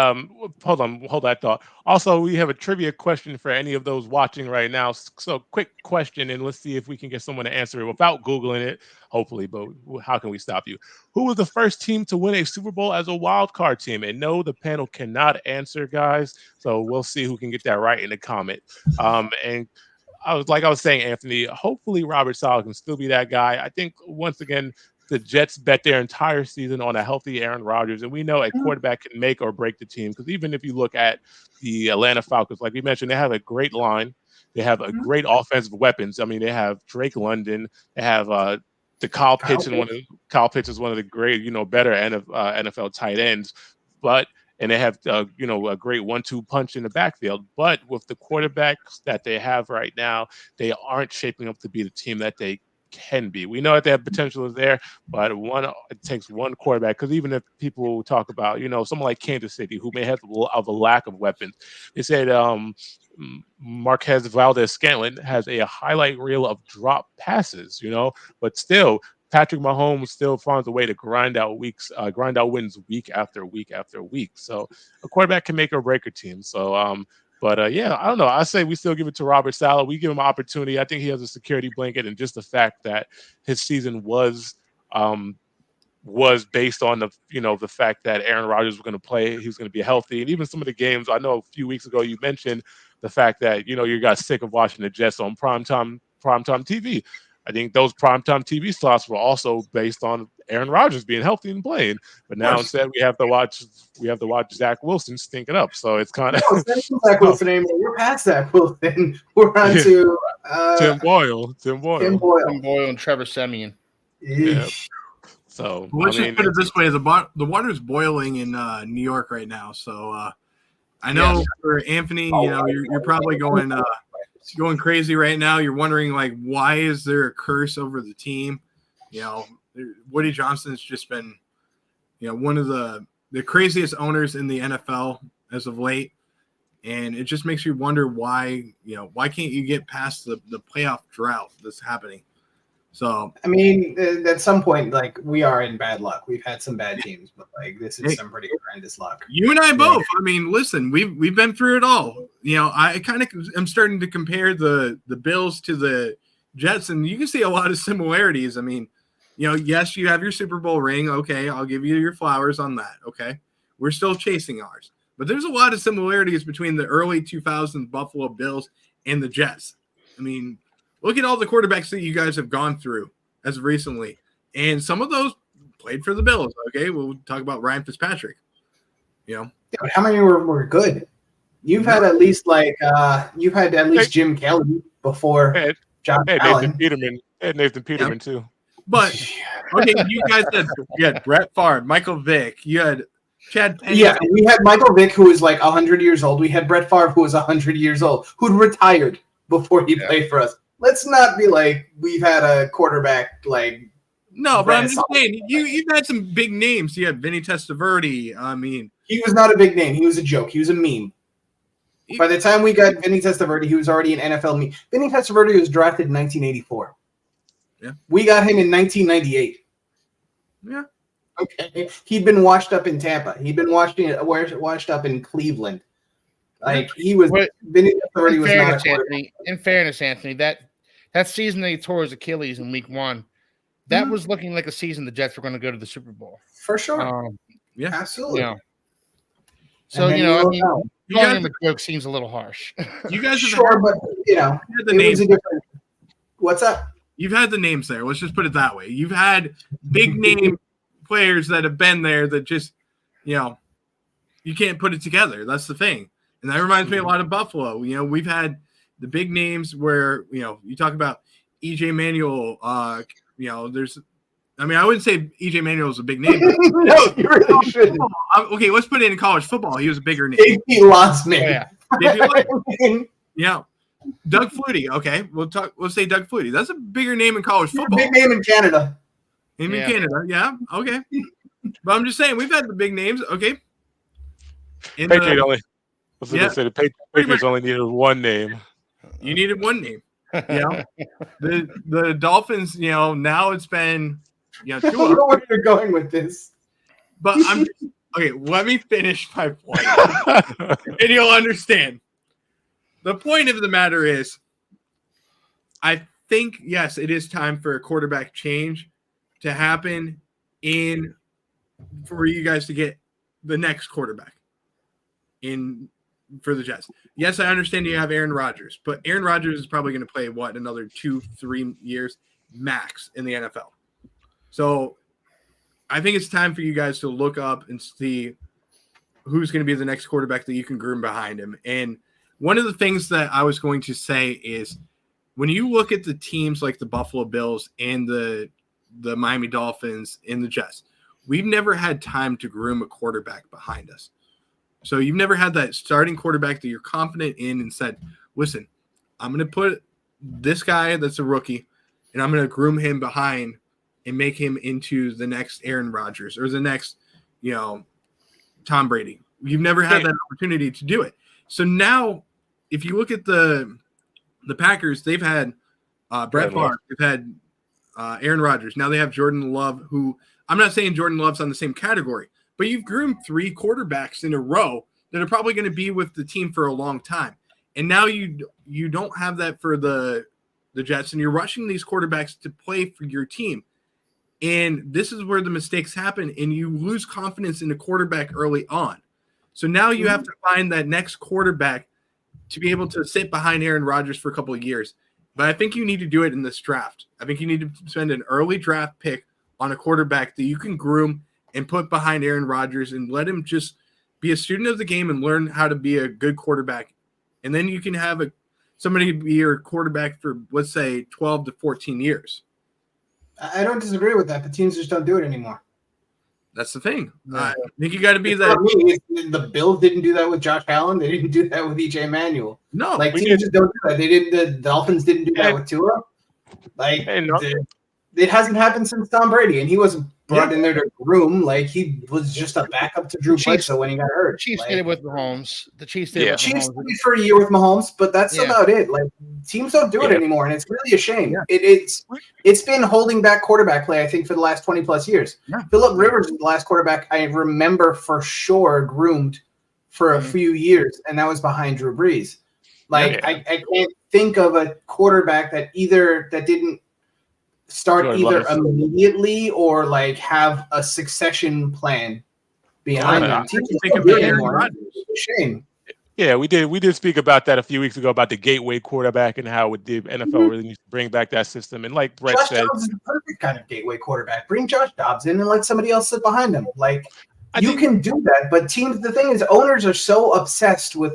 hold that thought. Also, we have a trivia question for any of those watching right now. So, quick question, and let's see if we can get someone to answer it without Googling it, hopefully, but how can we stop you? Who was the first team to win a Super Bowl as a wild card team? And no, the panel cannot answer, guys. So, we'll see who can get that right in the comment. And I was saying, Anthony, hopefully Robert Saleh can still be that guy. I think, once again, the Jets bet their entire season on a healthy Aaron Rodgers, and we know a quarterback can make or break the team. Because even if you look at the Atlanta Falcons, like we mentioned, they have a great line. They have a great offensive weapons. I mean, they have Drake London. They have Kyle Pitts, and Kyle Pitts is one of the great, better NFL tight ends. And they have a great 1-2 punch in the backfield. But with the quarterbacks that they have right now, they aren't shaping up to be the team that they can be. We know that their potential is there, but it takes one quarterback. Because even if people talk about, someone like Kansas City, who may have a lack of weapons, they said Marquez Valdez-Scantling has a highlight reel of drop passes, but still Patrick Mahomes still finds a way to grind out wins week after week after week. So a quarterback can make or break a team. So But I don't know. I say we still give it to Robert Saleh. We give him an opportunity. I think he has a security blanket, and just the fact that his season was based on the fact that Aaron Rodgers was going to play, he was going to be healthy, and even some of the games. I know a few weeks ago you mentioned the fact that you got sick of watching the Jets on primetime TV. I think those primetime TV slots were also based on Aaron Rodgers being healthy and playing. But now instead we have to watch Zach Wilson stink it up. So it's kind of Zach Wilson anymore. We're past Zach Wilson. We're on to Tim Boyle and Trevor Siemian. Yeah. So let's just put it this way: the water's boiling in New York right now. So I know for Anthony, you're probably going crazy right now. You're wondering, like, why is there a curse over the team? Woody Johnson's just been, one of the craziest owners in the NFL as of late. And it just makes you wonder why can't you get past the playoff drought that's happening? So, I mean, at some point, like, we are in bad luck. We've had some bad teams, but like this is some pretty horrendous luck. You and I both. I mean, listen, we've been through it all. I kind of am starting to compare the Bills to the Jets, and you can see a lot of similarities. I mean, yes, you have your Super Bowl ring. Okay, I'll give you your flowers on that. Okay, we're still chasing ours, but there's a lot of similarities between the early 2000s Buffalo Bills and the Jets. I mean, look at all the quarterbacks that you guys have gone through as of recently. And some of those played for the Bills. Okay, we'll talk about Ryan Fitzpatrick. Yeah, but how many were good? You've had at least Jim Kelly before Josh Allen. Nathan Peterman too. But okay, you guys had Brett Favre, Michael Vick, you had Chad Penny. Yeah, we had Michael Vick, who was like 100 years old. We had Brett Favre, who was 100 years old, who'd retired before he played for us. Let's not be like we've had a quarterback like. No, but I'm just saying you've had some big names. You had Vinny Testaverde. I mean, he was not a big name. He was a joke. He was a meme. By the time we got Vinny Testaverde, he was already an NFL meme. Vinny Testaverde was drafted in 1984. Yeah, we got him in 1998. Yeah. Okay. He'd been washed up in Tampa. He'd been washed up in Cleveland. Like he was. Vinny Testaverde was not a quarterback. In fairness, Anthony, that season that he tore his Achilles in Week 1, that was looking like a season the Jets were going to go to the Super Bowl for sure. Yeah, absolutely. So I mean, calling him a joke seems a little harsh. You guys have sure, but the names. What's up? You've had the names there. Let's just put it that way. You've had big name players that have been there that just, you can't put it together. That's the thing. And that reminds me a lot of Buffalo. We've had the big names where, you talk about EJ Manuel. There's, I wouldn't say EJ Manuel is a big name. No, you really shouldn't. Okay, let's put it in college football. He was a bigger name. J.P. Lossman. Yeah. Doug Flutie. Okay, we'll say Doug Flutie. That's a bigger name in college football. Big name in Canada. Canada. Yeah. Okay. But I'm just saying we've had the big names. Okay. The Patriots only needed one name. You needed one name. The Dolphins. Now it's been. I don't know where you're going with this. But okay. Let me finish my point, and you'll understand. The point of the matter is, I think, yes, it is time for a quarterback change to happen for you guys to get the next quarterback for the Jets. Yes, I understand you have Aaron Rodgers, but Aaron Rodgers is probably going to play, another 2-3 years max in the NFL. So I think it's time for you guys to look up and see who's going to be the next quarterback that you can groom behind him. And one of the things that I was going to say is when you look at the teams like the Buffalo Bills and the Miami Dolphins and the Jets, we've never had time to groom a quarterback behind us. So you've never had that starting quarterback that you're confident in and said, listen, I'm going to put this guy that's a rookie and I'm going to groom him behind and make him into the next Aaron Rodgers or the next, Tom Brady. You've never had that opportunity to do it. So now, if you look at the Packers, they've had Brett Favre, they've had Aaron Rodgers. Now they have Jordan Love, who I'm not saying Jordan Love's on the same category, but you've groomed 3 quarterbacks in a row that are probably going to be with the team for a long time. And now you don't have that for the Jets, and you're rushing these quarterbacks to play for your team. And this is where the mistakes happen, and you lose confidence in the quarterback early on. So now you have to find that next quarterback to be able to sit behind Aaron Rodgers for a couple of years. But I think you need to do it in this draft. I think you need to spend an early draft pick on a quarterback that you can groom and put behind Aaron Rodgers and let him just be a student of the game and learn how to be a good quarterback. And then you can have somebody be your quarterback for, let's say, 12 to 14 years. I don't disagree with that, but teams just don't do it anymore. That's the thing. I think you got to be that. The Bills didn't do that with Josh Allen. They didn't do that with EJ Manuel. No, teams just don't do that. They didn't. The Dolphins didn't do that with Tua. It hasn't happened since Tom Brady, and he wasn't brought in there to groom. He was just a backup to Drew Bledsoe when he got hurt. The Chiefs did it with Mahomes. The Chiefs did it with Mahomes. For a year with Mahomes, but that's about it. Teams don't do it anymore, and it's really a shame. Yeah. It's been holding back quarterback play, I think, for the last 20+ years. Yeah. Phillip Rivers is the last quarterback I remember for sure groomed for a few years, and that was behind Drew Brees. I can't think of a quarterback that didn't start either immediately or have a succession plan behind them. It's a shame. Yeah, we did speak about that a few weeks ago about the gateway quarterback and how the NFL really needs to bring back that system. And like Brett said, Josh Dobbs is the perfect kind of gateway quarterback. Bring Josh Dobbs in and let somebody else sit behind him. You can do that, but teams. The thing is, owners are so obsessed with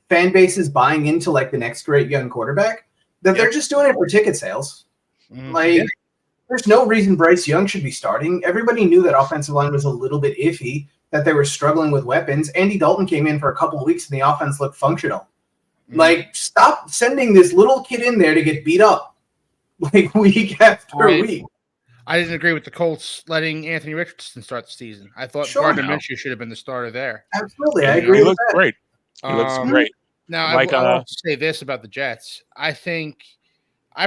fan bases buying into the next great young quarterback that they're just doing it for ticket sales. There's no reason Bryce Young should be starting. Everybody knew that offensive line was a little bit iffy, that they were struggling with weapons. Andy Dalton came in for a couple of weeks and the offense looked functional. Stop sending this little kid in there to get beat up week after week. I didn't agree with the Colts letting Anthony Richardson start the season. I thought Gardner Minshew should have been the starter there. Absolutely. I agree with that. Great. He looks great. Now, I want to say this about the Jets. I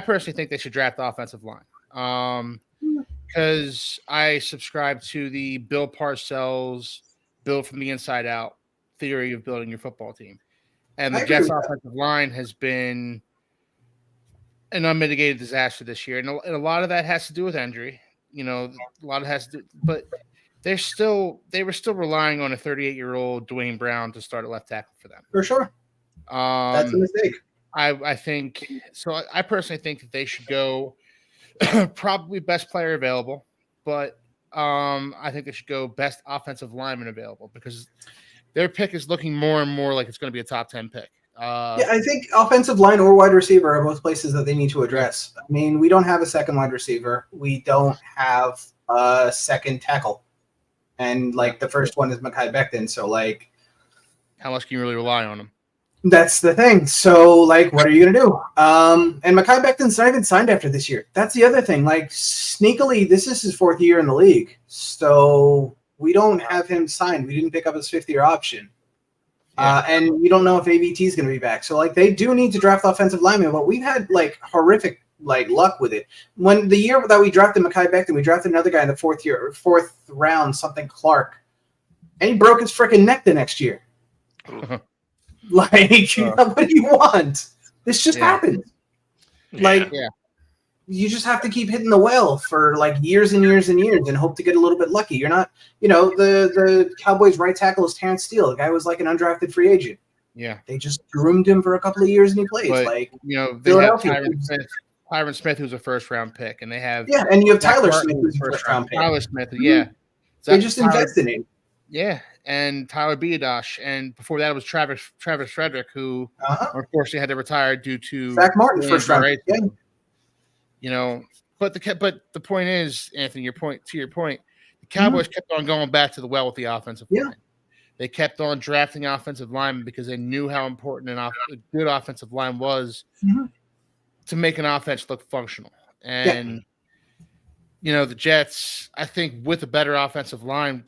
personally think they should draft the offensive line. because I subscribe to the Bill Parcells build from the inside out theory of building your football team. And the Jets offensive line has been an unmitigated disaster this year. And a lot of that has to do with injury. A lot of it has to do, but they were still relying on a 38-year-old Dwayne Brown to start at left tackle for them. For sure. That's a mistake. I think so. I personally think that they should go probably best player available, but I think they should go best offensive lineman available because their pick is looking more and more like it's going to be a top 10 pick. I think offensive line or wide receiver are both places that they need to address. I mean, we don't have a second wide receiver. We don't have a second tackle. And, the first one is Mekhi Becton. So, how much can you really rely on him? That's the thing. So, what are you going to do? And Mekhi Becton's not even signed after this year. That's the other thing. Sneakily, this is his 4th year in the league. So, we don't have him signed. We didn't pick up his 5th-year option. Yeah. And we don't know if AVT is going to be back. So, they do need to draft offensive linemen, but we've had, horrific, luck with it. When the year that we drafted Mekhi Becton, we drafted another guy in the 4th round, something Clark, and he broke his freaking neck the next year. What do you want? This just happened. You just have to keep hitting the well for years and years and years and hope to get a little bit lucky. You're not, the Cowboys' right tackle is Terrence Steele. The guy was an undrafted free agent. Yeah, they just groomed him for a couple of years and he plays. But, they have Tyron Smith, who's a first-round pick, and they have and you have Tyler Smith, who's a first-round pick. Tyler Smith, yeah, they just invested in him. Yeah, and Tyler Biadasz, and before that it was Travis Frederick, who unfortunately had to retire due to Zach Martin first round. But the point is, Anthony, your point, the Cowboys kept on going back to the well with the offensive line. They kept on drafting offensive linemen because they knew how important a good offensive line was to make an offense look functional. And the Jets, I think, with a better offensive line,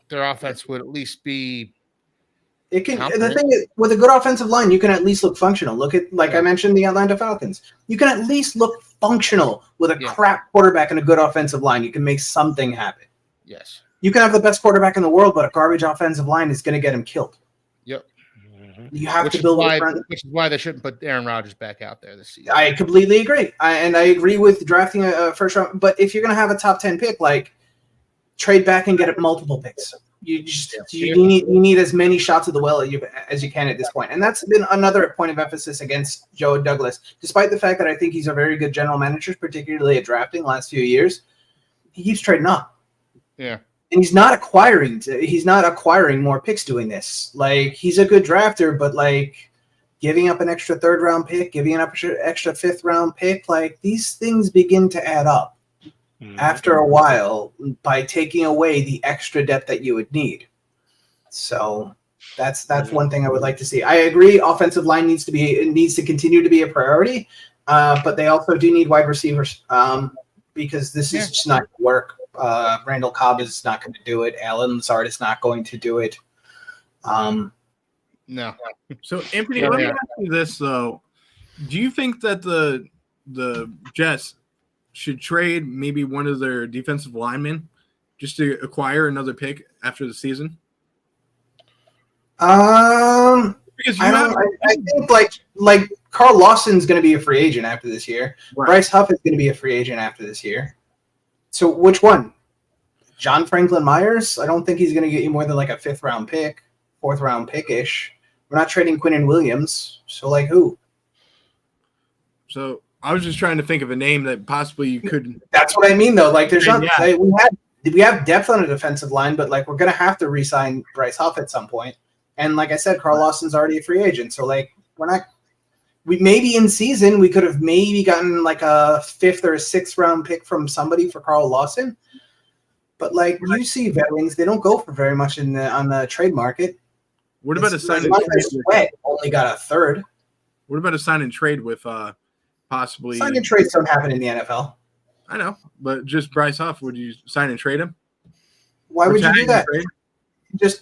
their offense would at least be. It can. The thing is, with a good offensive line, you can at least look functional. Look at, I mentioned, the Atlanta Falcons. You can at least look functional with a crap quarterback and a good offensive line. You can make something happen. Yes. You can have the best quarterback in the world, but a garbage offensive line is going to get him killed. Yep. You have to build which is why they shouldn't put Aaron Rodgers back out there this season. I completely agree. I agree with drafting a first round. But if you're going to have a top 10 pick, trade back and get multiple picks. You need as many shots of the well as you can at this point. And that's been another point of emphasis against Joe Douglas. Despite the fact that I think he's a very good general manager, particularly at drafting last few years, he keeps trading up. Yeah. And he's not acquiring more picks doing this. He's a good drafter, but giving up an extra 3rd round pick, giving up an extra 5th round pick, these things begin to add up after a while by taking away the extra depth that you would need. So that's one thing I would like to see. I agree, offensive line needs to continue to be a priority, but they also do need wide receivers because this is just not going to work. Randall Cobb is not going to do it. Alan Lazard is not going to do it. No. So, Anthony, let me ask you this, though. Do you think that the Jets should trade maybe one of their defensive linemen just to acquire another pick after the season? I think Carl Lawson's going to be a free agent after this year. Right. Bryce Huff is going to be a free agent after this year. So which one? John Franklin Myers? I don't think he's going to get you more than a 5th round pick, 4th round pick-ish. We're not trading Quinnen Williams. So who? So I was just trying to think of a name that possibly you could. That's what I mean, though. There's not. We have depth on a defensive line, but we're gonna have to re-sign Bryce Huff at some point. And like I said, Carl Lawson's already a free agent, so we're not. We maybe in season we could have maybe gotten a 5th or a 6th round pick from somebody for Carl Lawson, but you see veterans, they don't go for very much on the trade market. What about a sign and trade? Sweat only got a 3rd. What about a sign and trade with possibly sign and trades don't happen in the NFL? I know, but just Bryce Huff, would you sign and trade him? Why would you do that?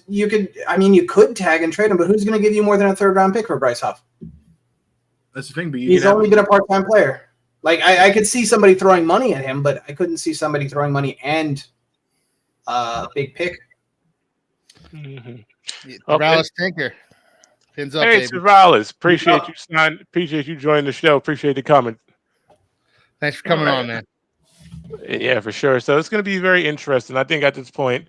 You could tag and trade him, but who's going to give you more than a 3rd round pick for Bryce Huff? That's the thing, but he's only been a part-time player. Like I could see somebody throwing money at him, but I couldn't see somebody throwing money and big pick. Morales Tinker. Pins up, Hey, baby. Travalis, appreciate you joining the show. Appreciate the comment. Thanks for coming on, man. Yeah, for sure. So it's going to be very interesting. I think at this point,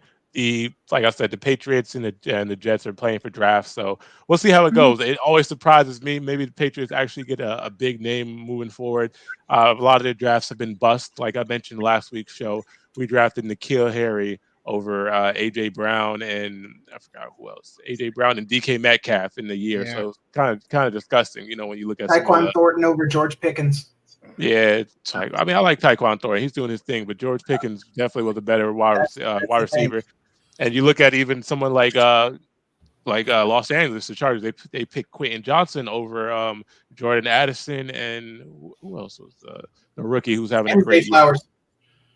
like I said, the Patriots and the Jets are playing for drafts. So we'll see how it goes. It always surprises me. Maybe the Patriots actually get a big name moving forward. A lot of their drafts have been bust. Like I mentioned last week's show, we drafted N'Keal Harry over AJ Brown and I forgot who else. AJ Brown and DK Metcalf in the year. Yeah. So it's kind of disgusting, when you look at some of Taekwon Thornton over George Pickens. Yeah, I mean, I like Taekwon Thornton. He's doing his thing, but George Pickens definitely was a better wide receiver. And you look at even someone like Los Angeles, the Chargers. They picked Quentin Johnson over Jordan Addison, and who else was the rookie who's having a great year?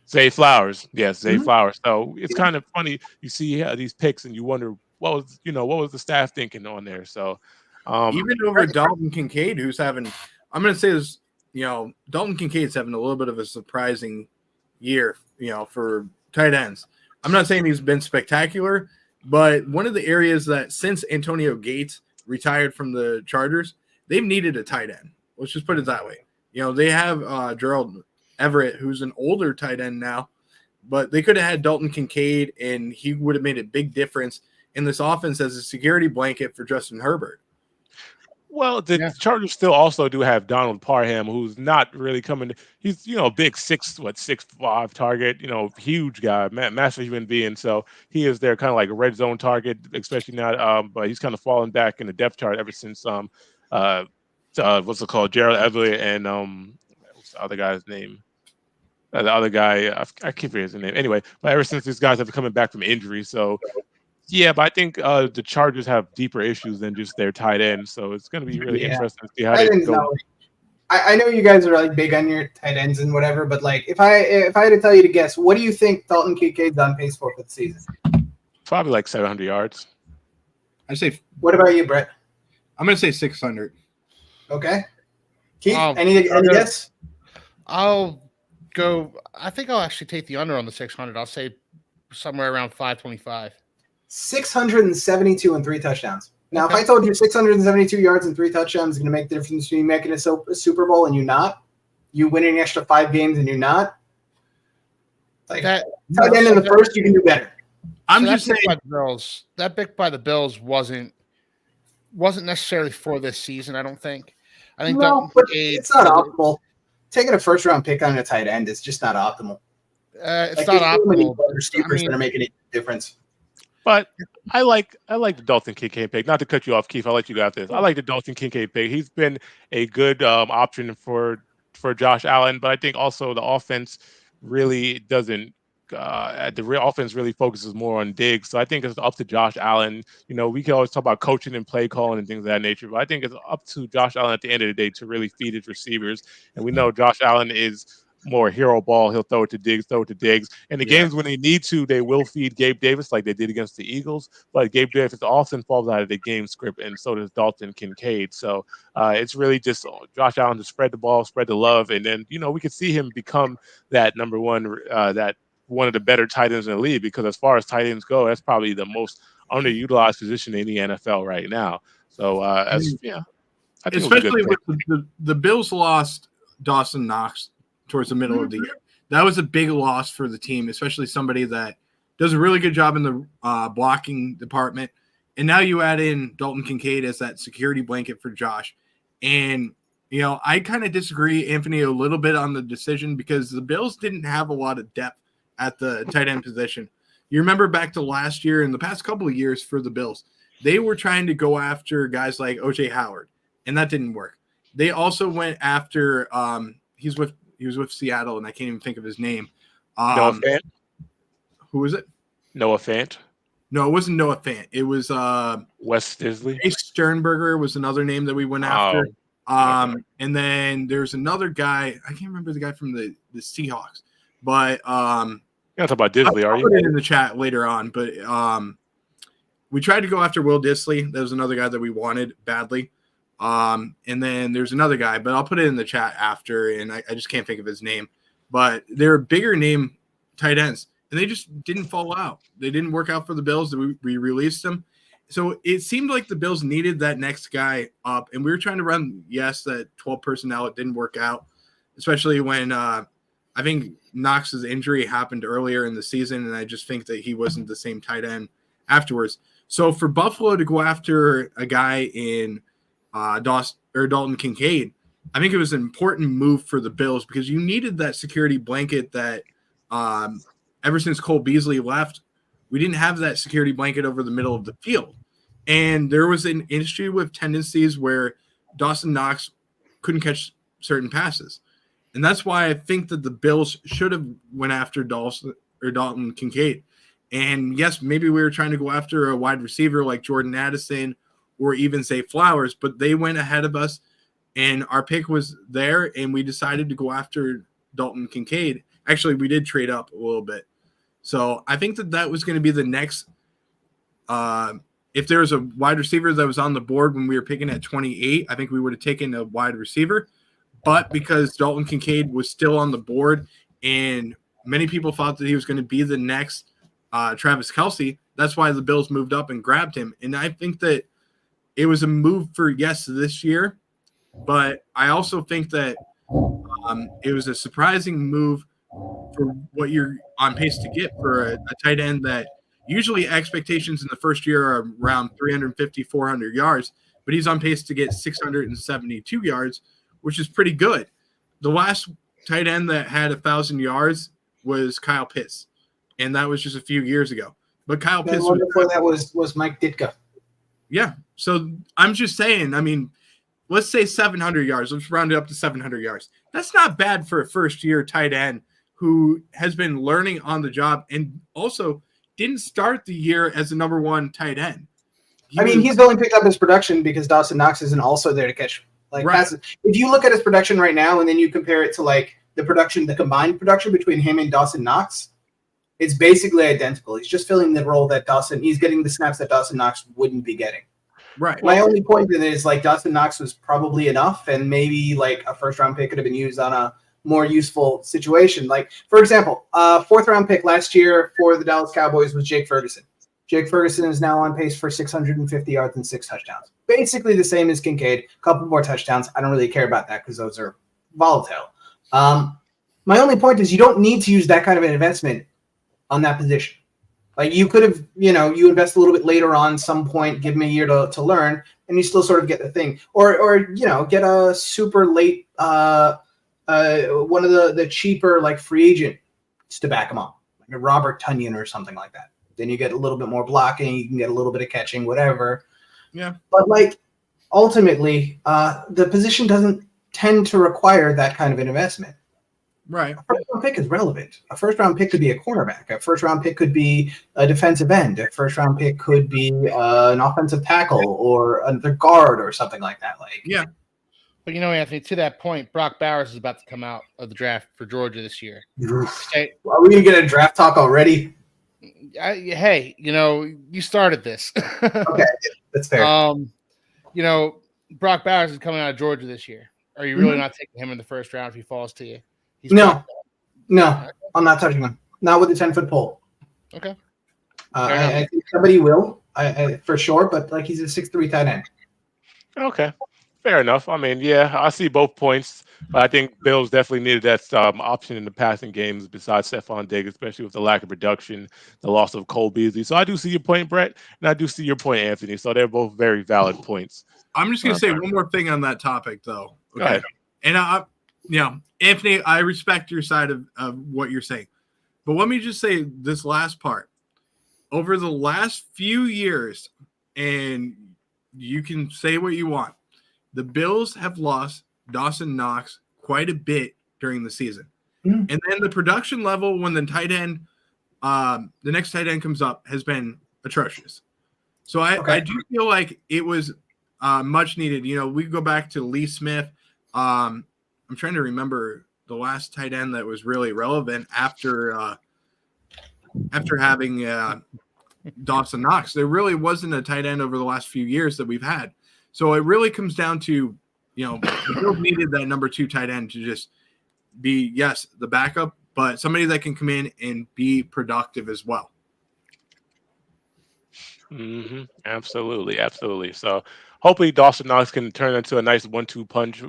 Zay Flowers. Yes, Zay Flowers. So it's kind of funny. You see these picks, and you wonder what was the staff thinking on there. So even over Dalton Kincaid, who's having, I'm going to say this. Dalton Kincaid's having a little bit of a surprising year, for tight ends. I'm not saying he's been spectacular, but one of the areas that since Antonio Gates retired from the Chargers, they've needed a tight end. Let's just put it that way. They have Gerald Everett, who's an older tight end now, but they could have had Dalton Kincaid, and he would have made a big difference in this offense as a security blanket for Justin Herbert. Well, the Chargers still also do have Donald Parham, who's not really coming. He's a big 6'5" target, huge guy, massive human being. So he is their kind of like a red zone target, especially now. But he's kind of fallen back in the depth chart ever since what's it called, Gerald Everett and what's the other guy's name? The other guy, I keep forgetting his name. Anyway, but ever since these guys have been coming back from injury, so. Yeah, but I think the Chargers have deeper issues than just their tight end, so it's going to be really interesting to see how they go. I know you guys are like big on your tight ends and whatever, but like if I had to tell you to guess, what do you think Dalton Kincaid's on pace for the season? Probably like 700 yards. I say. What about you, Brett? I'm going to say 600. Okay. Keith, any guess? I'll go. I think I'll actually take the under on the 600. I'll say somewhere around 525. 672 and 3 touchdowns. Now, if I told you 672 yards and 3 touchdowns is going to make the difference between making a Super Bowl and you winning an extra 5 games and you not, like tight end in the first, you can do better. I'm just saying that pick by the Bills wasn't necessarily for this season. I don't think. I think but it's not optimal. Taking a first round pick on a tight end is just not optimal. It's not optimal. Receivers that are making a difference. But I like the Dalton Kincaid pick. Not to cut you off, Keith. I'll let you go after this. I like the Dalton Kincaid pick. He's been a good option for Josh Allen, but I think also the offense really doesn't. The real offense really focuses more on Diggs. So I think it's up to Josh Allen. We can always talk about coaching and play calling and things of that nature, but I think it's up to Josh Allen at the end of the day to really feed his receivers. And we know Josh Allen is more hero ball. He'll throw it to Diggs. And the games when they need to, they will feed Gabe Davis like they did against the Eagles. But Gabe Davis often falls out of the game script, and so does Dalton Kincaid. So it's really just Josh Allen to spread the ball, spread the love, and then we could see him become that number one, that one of the better tight ends in the league. Because as far as tight ends go, that's probably the most underutilized position in the NFL right now. So I think especially with the Bills lost Dawson Knox towards the middle of the year. That was a big loss for the team, especially somebody that does a really good job in the blocking department. And now you add in Dalton Kincaid as that security blanket for Josh. And, I kind of disagree, Anthony, a little bit on the decision because the Bills didn't have a lot of depth at the tight end position. You remember back to last year and the past couple of years for the Bills, they were trying to go after guys like O.J. Howard, and that didn't work. They also went after he was with Seattle, and I can't even think of his name. Noah Fant? Who was it? Noah Fant? No, it wasn't Noah Fant. It was Wes Disley. Chase Sternberger was another name that we went after. And then there's another guy. I can't remember the guy from the Seahawks. But you're not talking about Disley, are you? I'll put it in the chat later on. But we tried to go after Will Disley. That was another guy that we wanted badly. And then there's another guy, but I'll put it in the chat after, and I just can't think of his name. But they're bigger name tight ends, and they just didn't fall out. They didn't work out for the Bills. We released them. So it seemed like the Bills needed that next guy up, and we were trying to run, that 12 personnel. It didn't work out, especially when I think Knox's injury happened earlier in the season, and I just think that he wasn't the same tight end afterwards. So for Buffalo to go after a guy in Dalton Kincaid, I think it was an important move for the Bills because you needed that security blanket that ever since Cole Beasley left, we didn't have that security blanket over the middle of the field. And there was an issue with tendencies where Dawson Knox couldn't catch certain passes. And that's why I think that the Bills should have went after Dalton Kincaid. And yes, maybe we were trying to go after a wide receiver like Jordan Addison or even Zay Flowers, but they went ahead of us and our pick was there and we decided to go after Dalton Kincaid. Actually, we did trade up a little bit. So I think that was going to be the next if there was a wide receiver that was on the board when we were picking at 28, I think we would have taken a wide receiver. But because Dalton Kincaid was still on the board and many people thought that he was going to be the next Travis Kelce, that's why the Bills moved up and grabbed him. And I think that it was a move for this year, but I also think that it was a surprising move for what you're on pace to get for a tight end that usually expectations in the first year are around 350, 400 yards, but he's on pace to get 672 yards, which is pretty good. The last tight end that had 1,000 yards was Kyle Pitts, and that was just a few years ago. But Kyle Pitts before that was Mike Ditka. Yeah, so I'm just saying, I mean, let's say 700 yards. Let's round it up to 700 yards. That's not bad for a first-year tight end who has been learning on the job and also didn't start the year as the number one tight end. He's only picked up his production because Dawson Knox isn't also there to catch passes. If you look at his production right now and then you compare it to the combined production between him and Dawson Knox, it's basically identical. He's just filling the role that he's getting the snaps that Dawson Knox wouldn't be getting. Right. My only point in it is Dawson Knox was probably enough and maybe a first round pick could have been used on a more useful situation. For example, fourth round pick last year for the Dallas Cowboys was Jake Ferguson. Jake Ferguson is now on pace for 650 yards and 6 touchdowns. Basically the same as Kincaid, a couple more touchdowns. I don't really care about that because those are volatile. My only point is you don't need to use that kind of an investment on that position. You could have, you invest a little bit later on some point, give him a year to learn, and you still sort of get the thing. Or get a super late one of the cheaper free agents to back him up, like a Robert Tonyan or something like that. Then you get a little bit more blocking, you can get a little bit of catching, whatever. Yeah. But ultimately, the position doesn't tend to require that kind of an investment. Right. A first-round pick is relevant. A first-round pick could be a cornerback. A first-round pick could be a defensive end. A first-round pick could be an offensive tackle or another guard or something like that. Yeah. But Anthony, to that point, Brock Bowers is about to come out of the draft for Georgia this year. Okay. Are we going to get a draft talk already? Hey, you started this. Okay, that's fair. Brock Bowers is coming out of Georgia this year. Are you really not taking him in the first round if he falls to you? No, I'm not touching him. Not with the 10-foot pole. Okay. I think somebody will, for sure, but he's a 6'3" tight end. Okay. Fair enough. I see both points, but I think Bills definitely needed that option in the passing games besides Stephon Diggs, especially with the lack of production, the loss of Cole Beasley. So I do see your point, Brett, and I do see your point, Anthony. So they're both very valid points. I'm just going to say one more thing on that topic, though. Okay. Go ahead. And Anthony, I respect your side of what you're saying, but let me just say this last part. Over the last few years, and you can say what you want, the Bills have lost Dawson Knox quite a bit during the season. And then the production level when the next tight end comes up has been atrocious. So I do feel like it was much needed. We go back to Lee Smith. I'm trying to remember the last tight end that was really relevant after having Dawson Knox. There really wasn't a tight end over the last few years that we've had. So it really comes down to, the Bills needed that number 2 tight end to just be, yes, the backup, but somebody that can come in and be productive as well. Absolutely. So hopefully Dawson Knox can turn into a nice 1-2 punch.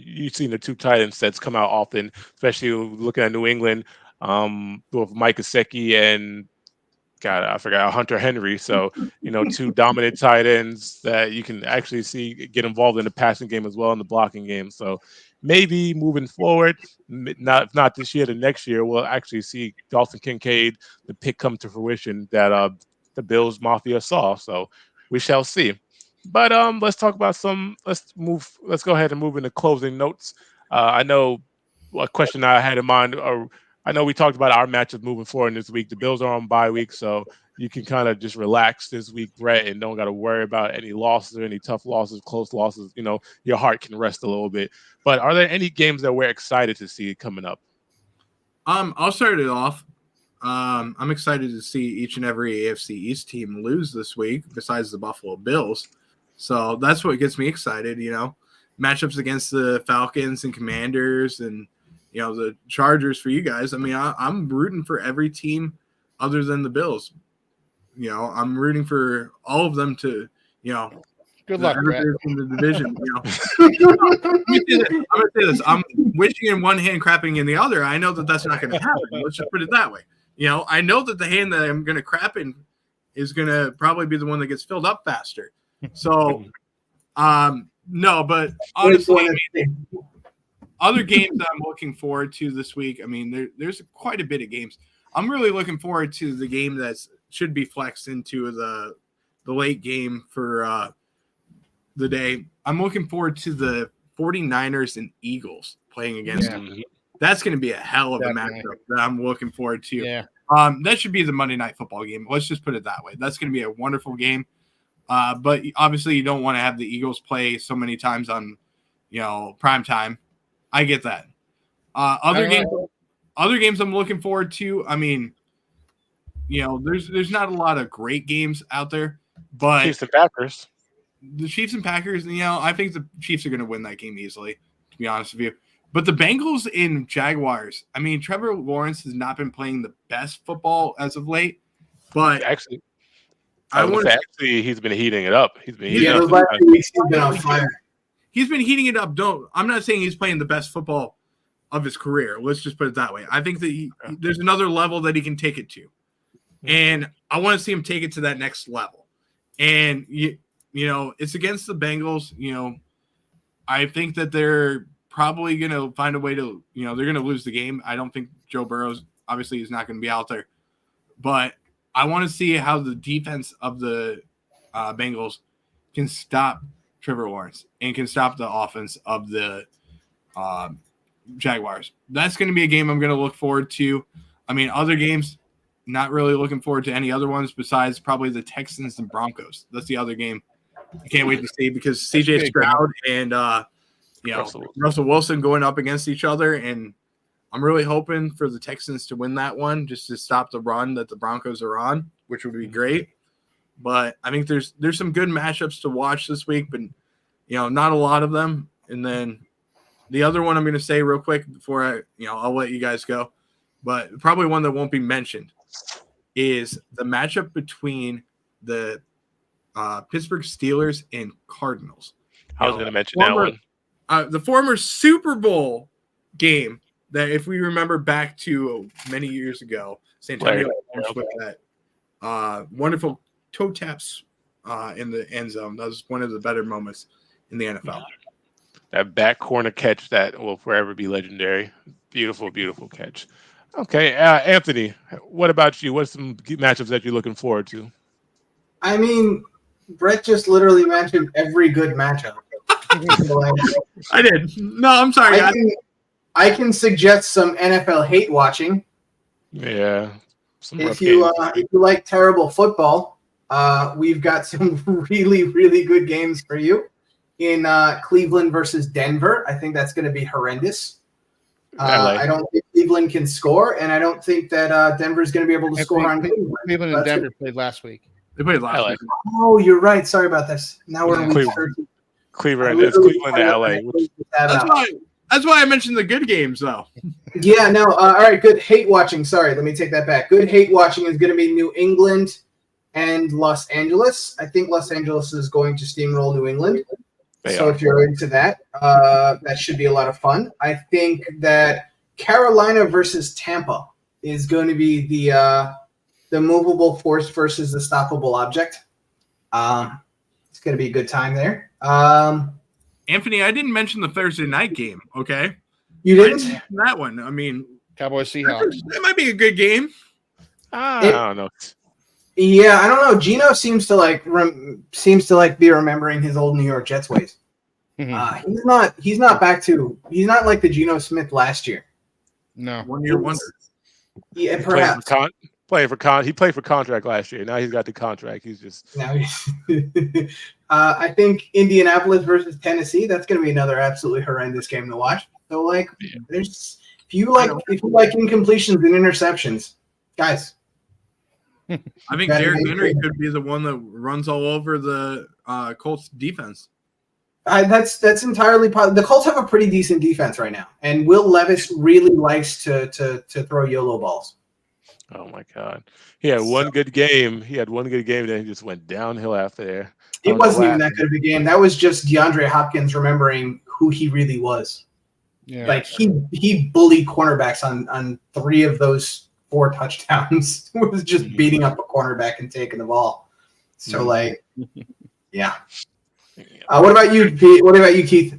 You've seen the 2 tight end sets come out often, especially looking at New England with Mike Gesicki and God, I forgot Hunter Henry. So, 2 dominant tight ends that you can actually see get involved in the passing game as well in the blocking game. So maybe moving forward, not this year, the next year, we'll actually see Dalton Kincaid, the pick come to fruition that the Bills Mafia saw. So we shall see. But let's talk about let's go ahead and move into closing notes. I know a question I had in mind, I know we talked about our matchups moving forward this week. The Bills are on bye week, so you can kind of just relax this week, Brett, and don't got to worry about any losses or any tough losses, close losses. Your heart can rest a little bit. But are there any games that we're excited to see coming up? I'll start it off. I'm excited to see each and every AFC East team lose this week, besides the Buffalo Bills. So that's what gets me excited. Matchups against the Falcons and Commanders and the Chargers for you guys. I mean, I'm rooting for every team other than the Bills. I'm rooting for all of them to, good luck, Brett. In the division. I'm gonna say this. I'm wishing in one hand, crapping in the other. I know that that's not going to happen. Let's just put it that way. I know that the hand that I'm going to crap in is going to probably be the one that gets filled up faster. So, no, but honestly, other games that I'm looking forward to this week, I mean, there's quite a bit of games. I'm really looking forward to the game that should be flexed into the late game for the day. I'm looking forward to the 49ers and Eagles playing against them. That's going to be a hell of a matchup that I'm looking forward to. Yeah. That should be the Monday Night Football game. Let's just put it that way. That's going to be a wonderful game. But obviously you don't want to have the Eagles play so many times on, prime time. I get that. Other games I'm looking forward to. I mean, there's not a lot of great games out there, but Chiefs and Packers. The Chiefs and Packers, I think the Chiefs are going to win that game easily, to be honest with you. But the Bengals and Jaguars, I mean, Trevor Lawrence has not been playing the best football as of late, but actually, he's been heating it up. He's been heating those last 2 weeks he's been on fire. He's been heating it up. I'm not saying he's playing the best football of his career. Let's just put it that way. I think that there's another level that he can take it to. And I want to see him take it to that next level. And, it's against the Bengals. I think that they're probably going to find a way to, they're going to lose the game. I don't think Joe Burrow's obviously is not going to be out there. But I want to see how the defense of the Bengals can stop Trevor Lawrence and can stop the offense of the Jaguars. That's going to be a game I'm going to look forward to. I mean, other games, not really looking forward to any other ones besides probably the Texans and Broncos. That's the other game I can't wait to see because CJ Stroud and Russell Wilson going up against each other, and I'm really hoping for the Texans to win that one just to stop the run that the Broncos are on, which would be great. But I think there's some good matchups to watch this week, but not a lot of them. And then the other one I'm going to say real quick before I'll let you guys go, but probably one that won't be mentioned is the matchup between the Pittsburgh Steelers and Cardinals. I was going to mention that one. The former Super Bowl game that, if we remember back to many years ago, Santonio with that wonderful toe taps in the end zone. That was one of the better moments in the NFL. That back corner catch that will forever be legendary. Beautiful, beautiful catch. Okay, Anthony, what about you? What's some matchups that you're looking forward to? I mean, Brett just literally mentioned every good matchup. I did. No, I'm sorry. I can suggest some NFL hate watching. Yeah. If you like terrible football, we've got some really, really good games for you in Cleveland versus Denver. I think that's going to be horrendous. I don't think Cleveland can score, and I don't think that Denver's going to be able to score on Cleveland. Cleveland and Denver played last week. They played last week. Oh, you're right. Sorry about this. Now we're in week 13. Cleveland to LA. That's why I mentioned the good games, though. Yeah, no. All right, good hate watching. Sorry, let me take that back. Good hate watching is going to be New England and Los Angeles. I think Los Angeles is going to steamroll New England. If you're into that, that should be a lot of fun. I think that Carolina versus Tampa is going to be the movable force versus the stoppable object. It's going to be a good time there. Anthony, I didn't mention the Thursday night game, okay? You didn't? That one. I mean, Cowboys Seahawks. That might be a good game. I don't know. Yeah, I don't know. Gino seems to be remembering his old New York Jets ways. He's not back to. He's not like the Geno Smith last year. No, 1 year wonder. Yeah, perhaps. He played for contract last year. Now he's got the contract. He's just. Now I think Indianapolis versus Tennessee. That's going to be another absolutely horrendous game to watch. So there's if you like incompletions and interceptions, guys. I think Derrick Henry could be the one that runs all over the Colts defense. That's entirely possible. The Colts have a pretty decent defense right now, and Will Levis really likes to throw YOLO balls. Oh my God! He had one good game. Then he just went downhill after there. It wasn't even that good of a game. That was just DeAndre Hopkins remembering who he really was. Yeah. Like he bullied cornerbacks on 3 of those 4 touchdowns. Was just beating up a cornerback and taking the ball. So yeah. What about you, Pete? What about you, Keith?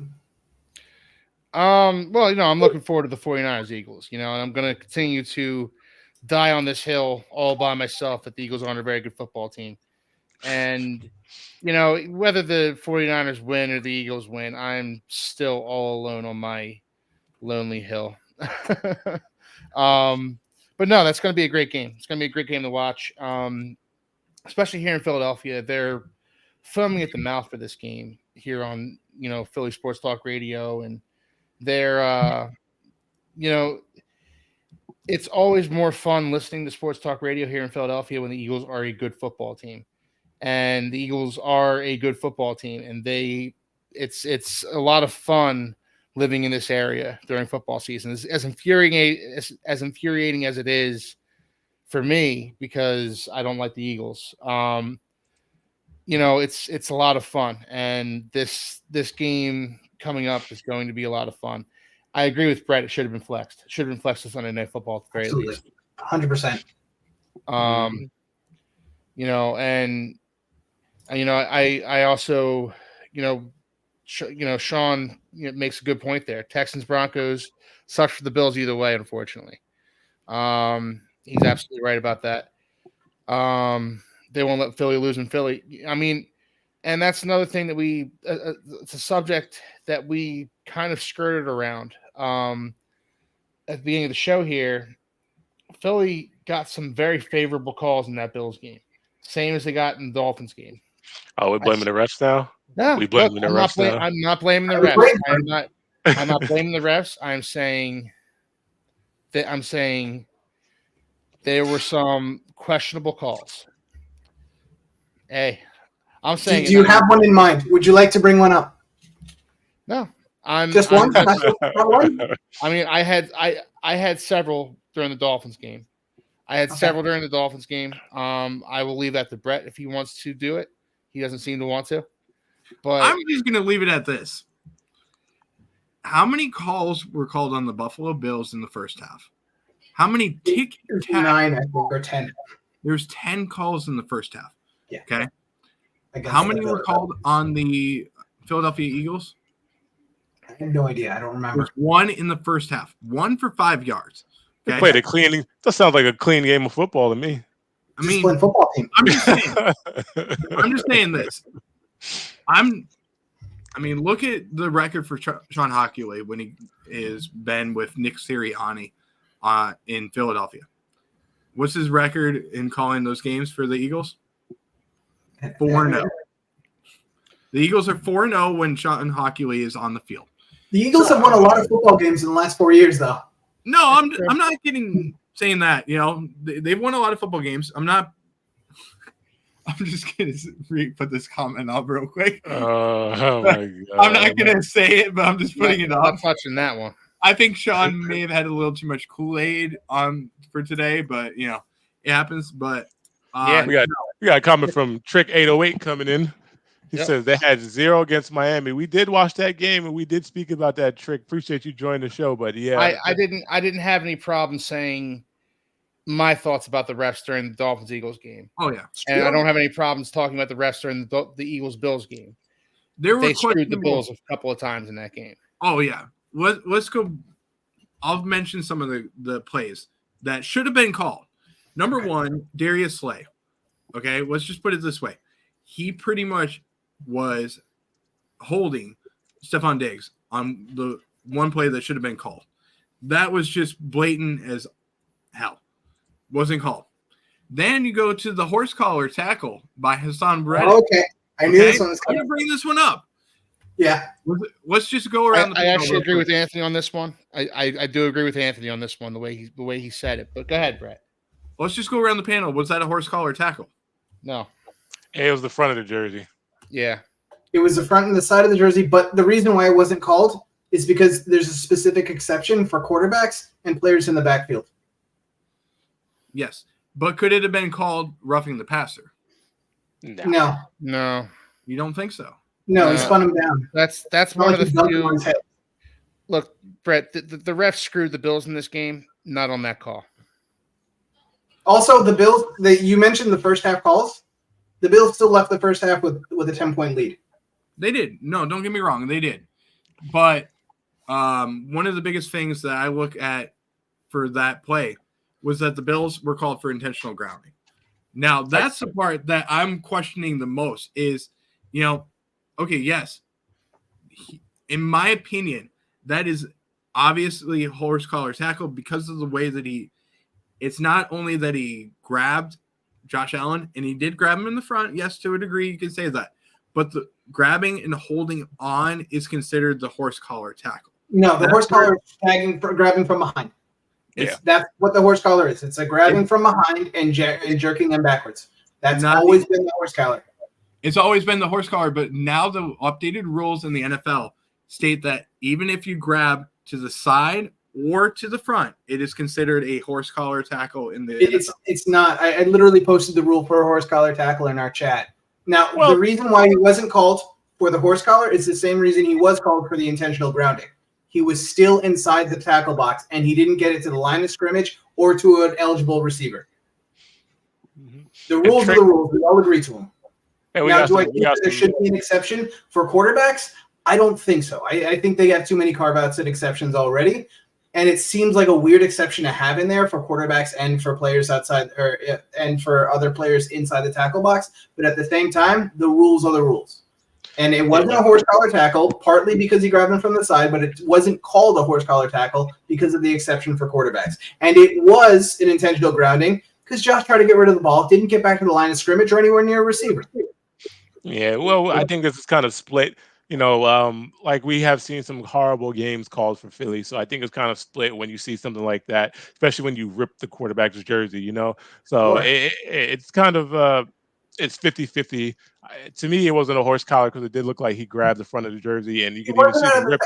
Well, I'm looking forward to the 49ers Eagles, and I'm going to continue to die on this hill all by myself that the Eagles aren't a very good football team. And, whether the 49ers win or the Eagles win, I'm still all alone on my lonely hill. But no, that's going to be a great game. It's going to be a great game to watch. Especially here in Philadelphia. They're foaming at the mouth for this game here on, Philly Sports Talk Radio. And they're, it's always more fun listening to Sports Talk Radio here in Philadelphia when the Eagles are a good football team. And the Eagles are a good football team. And it's a lot of fun living in this area during football season. As infuriating as it is for me, because I don't like the Eagles. It's a lot of fun, and this game coming up is going to be a lot of fun. I agree with Brett. It should have been flexed. It should have been flexed to Sunday Night Football at the very least. 100%. I also, Sean makes a good point there. Texans Broncos sucks for the Bills either way, unfortunately. He's absolutely right about that. They won't let Philly lose in Philly. I mean, and that's another thing that it's a subject that we kind of skirted around at the beginning of the show here. Philly got some very favorable calls in that Bills game, same as they got in the Dolphins game. Oh, we're blaming the refs now? No, we blaming the refs now? I'm not blaming the refs. I'm not blaming the refs. I'm saying there were some questionable calls. Hey, I'm saying. Do you have one in mind? Would you like to bring one up? No, just one. I mean, I had several during the Dolphins game. I will leave that to Brett if he wants to do it. He doesn't seem to want to. But I'm just going to leave it at this. How many calls were called on the Buffalo Bills in the first half? How many 9, I think, or 10. There's 10 calls in the first half. Yeah. Okay. How many were called on the Philadelphia Eagles? I have no idea. I don't remember. There's 1 in the first half. 1 for 5 yards. Okay. They played a clean. That sounds like a clean game of football to me. I mean, football team. I'm just saying this. Look at the record for Sean Hockey when he is been with Nick Sirianni in Philadelphia. What's his record in calling those games for the Eagles? 4-0. The Eagles are 4-0 when Sean Hockey is on the field. The Eagles have won a lot of football games in the last 4 years, though. No, I'm not saying that. They've won a lot of football games. I'm not I'm just gonna put this comment up real quick. Oh my god! I'm not gonna say it, but I'm just putting it up. I'm touching that one. I think Sean may have had a little too much Kool-Aid on for today, but it happens. But Yeah. we got a comment from Trick 808 coming in. He says they had 0 against Miami. We did watch that game and we did speak about that. Trick. Appreciate you joining the show, but yeah, I didn't have any problem saying my thoughts about the refs during the Dolphins-Eagles game. Oh yeah, and I don't have any problems talking about the refs during the Eagles-Bills game. They screwed the Bills a couple of times in that game. Oh yeah, let's go. I'll mention some of the plays that should have been called. Number one, Darius Slay. Okay, let's just put it this way: he pretty much was holding Stephon Diggs on the one play that should have been called. That was just blatant as hell. Wasn't called. Then you go to the horse collar tackle by Hassan Reddick. Okay. I knew this one was coming. I'm going to bring this one up. Yeah. Let's just go around. I actually agree with Anthony on this one. I do agree with Anthony on this one, the way he said it. But go ahead, Brett. Let's just go around the panel. Was that a horse collar tackle? No. It was the front of the jersey. Yeah. It was the front and the side of the jersey, but the reason why it wasn't called is because there's a specific exception for quarterbacks and players in the backfield. Yes. But could it have been called roughing the passer? No. You don't think so? No, he spun him down. That's one of the few. Look, Brett, the refs screwed the Bills in this game, not on that call. Also, the Bills, you mentioned the first half calls. The Bills still left the first half with a 10-point lead. They did. No, don't get me wrong. They did. But one of the biggest things that I look at for that play was that the Bills were called for intentional grounding. Now, that's the part that I'm questioning the most is, okay, yes. In my opinion, that is obviously a horse collar tackle because of the way that it's not only that he grabbed Josh Allen, and he did grab him in the front. Yes, to a degree, you can say that. But the grabbing and holding on is considered the horse collar tackle. No, the horse collar is grabbing from behind. That's what the horse collar is. It's a grabbing from behind and jerking them backwards. That's always been the horse collar. It's always been the horse collar, but now the updated rules in the NFL state that even if you grab to the side or to the front, it is considered a horse collar tackle in the NFL. It's not. I literally posted the rule for a horse collar tackle in our chat. Now, the reason why he wasn't called for the horse collar is the same reason he was called for the intentional grounding. He was still inside the tackle box, and he didn't get it to the line of scrimmage or to an eligible receiver. Mm-hmm. The rules are the rules. We all agree to them. Now, do I think there should be an exception for quarterbacks? I don't think so. I think they have too many carve-outs and exceptions already, and it seems like a weird exception to have in there for quarterbacks and for players outside and for other players inside the tackle box. But at the same time, the rules are the rules. And it wasn't a horse collar tackle, partly because he grabbed him from the side, but it wasn't called a horse collar tackle because of the exception for quarterbacks. And it was an intentional grounding because Josh tried to get rid of the ball, didn't get back to the line of scrimmage or anywhere near a receiver. Yeah, well, I think this is kind of split. Like we have seen some horrible games called for Philly. So I think it's kind of split when you see something like that, especially when you rip the quarterback's jersey, So it's kind of it's 50-50. To me, it wasn't a horse collar because it did look like he grabbed the front of the jersey and you could even see the rip.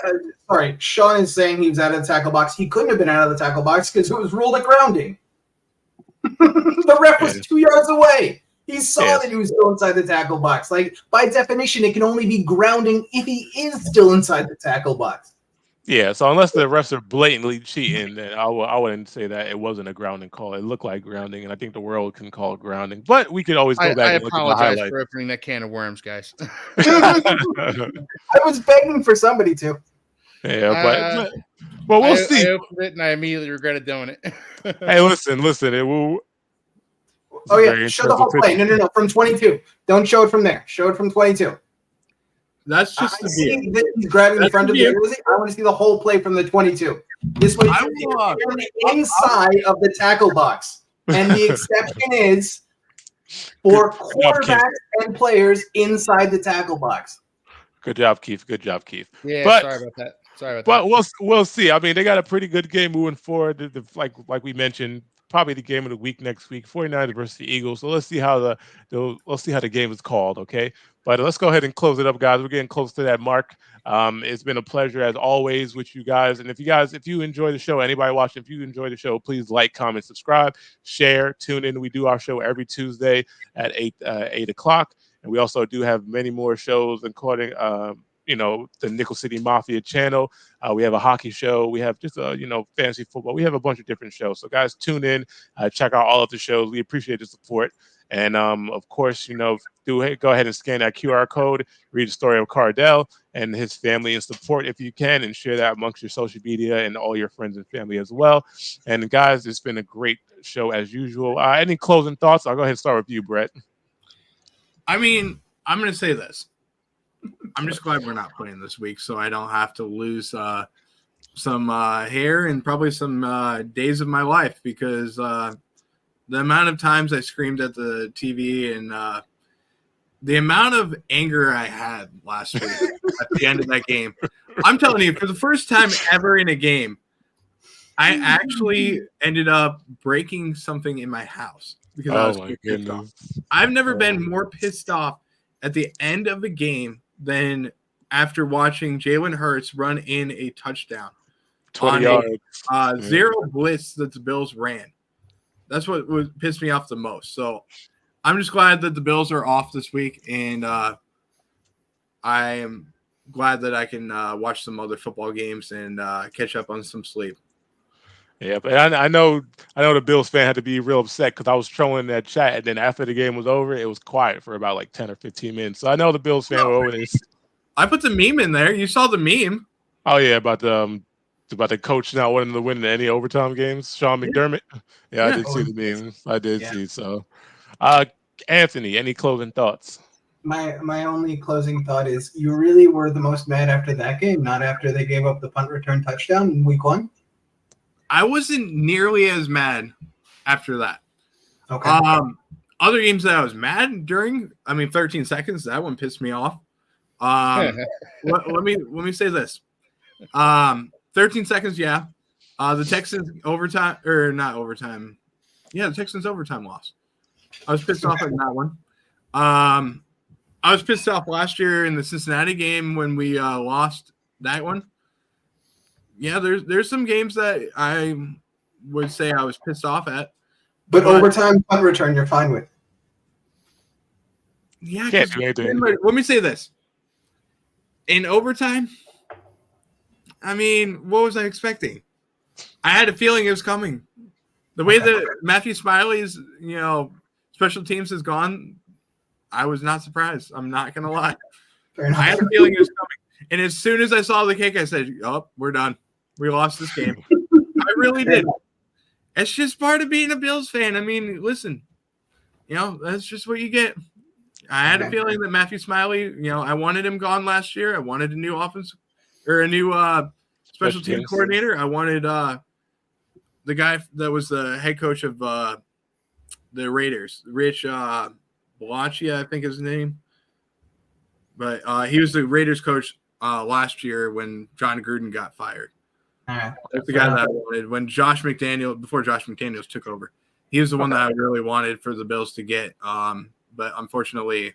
Sorry, Sean is saying he was out of the tackle box. He couldn't have been out of the tackle box because it was ruled a grounding. The ref was 2 yards away. He saw that he was still inside the tackle box. Like, by definition, it can only be grounding if he is still inside the tackle box. Yeah, so unless the refs are blatantly cheating, then I wouldn't say that it wasn't a grounding call. It looked like grounding, and I think the world can call it grounding. But we could always go back and look at the highlights. I apologize for opening that can of worms, guys. I was begging for somebody to. Yeah, but we'll see. I opened it, and I immediately regretted doing it. Hey, listen. It will. Oh, yeah. Show the whole play. No. From 22. Don't show it from there. Show it from 22. That's just the view. He's grabbing the front of the jersey. I want to see the whole play from the 22. This way, inside of the tackle box. And the exception is for quarterbacks and players inside the tackle box. Good job, Keith. Yeah, sorry about that. But we'll see. I mean, they got a pretty good game moving forward. Like we mentioned, probably the game of the week next week, 49ers versus the Eagles. So let's see how the game is called, okay? But let's go ahead and close it up, guys. We're getting close to that mark. It's been a pleasure as always with you guys. And if you enjoy the show, anybody watching, if you enjoy the show, please like, comment, subscribe, share, tune in. We do our show every Tuesday at 8 o'clock. And we also do have many more shows, including the Nickel City Mafia channel. We have a hockey show. We have just fantasy football. We have a bunch of different shows. So guys, tune in, check out all of the shows. We appreciate the support. And of course, go ahead and scan that QR code, read the story of Cardell and his family, and support if you can, and share that amongst your social media and all your friends and family as well. And guys, it's been a great show as usual. Any closing thoughts? I'll go ahead and start with you, Brett. I mean, I'm going to say this. I'm just glad we're not playing this week, so I don't have to lose some hair and probably some days of my life, because the amount of times I screamed at the TV and the amount of anger I had last week at the end of that game. I'm telling you, for the first time ever in a game, I actually ended up breaking something in my house because I was pissed off. I've never been more pissed off at the end of a game than after watching Jalen Hurts run in a touchdown 20 yards. Zero blitz that the Bills ran. That's what pissed me off the most. So I'm just glad that the Bills are off this week, and I am glad that I can watch some other football games and catch up on some sleep. Yeah, but I know the Bills fan had to be real upset because I was trolling that chat, and then after the game was over, it was quiet for about like 10 or 15 minutes. So I know the Bills fan were over this. I put the meme in there. You saw the meme. Oh yeah, about the coach not wanting to win any overtime games, Sean McDermott. Yeah, I did see the meme. I did see. So, Anthony, any closing thoughts? My only closing thought is you really were the most mad after that game, not after they gave up the punt return touchdown in week 1. I wasn't nearly as mad after that. Okay. Other games that I was mad during, 13 seconds, that one pissed me off. Let me say this. 13 seconds, yeah. The Texans overtime, or not overtime. Yeah, the Texans overtime loss. I was pissed off at that one. I was pissed off last year in the Cincinnati game when we lost that one. Yeah, there's some games that I would say I was pissed off at. But overtime punt return, you're fine with. Yeah, let me say this. In overtime, what was I expecting? I had a feeling it was coming. The way that Matthew Smiley's, special teams has gone, I was not surprised. I'm not going to lie. I had a feeling it was coming. And as soon as I saw the kick, I said, oh, we're done. We lost this game. I really did. It's just part of being a Bills fan. Listen, that's just what you get. I had a feeling that Matthew Smiley, I wanted him gone last year. I wanted a new offense or a new special team coordinator. I wanted the guy that was the head coach of the Raiders, Rich Blanchia, I think is his name. But he was the Raiders coach last year when John Gruden got fired. That's the guy that I wanted when before Josh McDaniels took over. He was the one that I really wanted for the Bills to get. But unfortunately,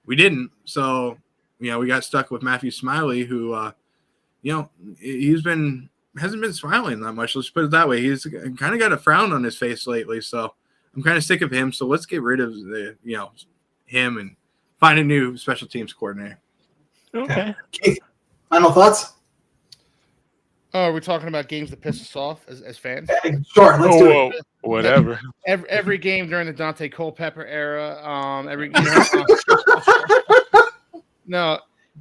we didn't. So, we got stuck with Matthew Smiley, who, hasn't been smiling that much. Let's put it that way. He's kind of got a frown on his face lately. So I'm kind of sick of him. So let's get rid of him and find a new special teams coordinator. Okay. Final thoughts? Oh, we're talking about games that piss us off as fans. Sure, let's do it. Whatever. Every game during the Dante Culpepper era. No.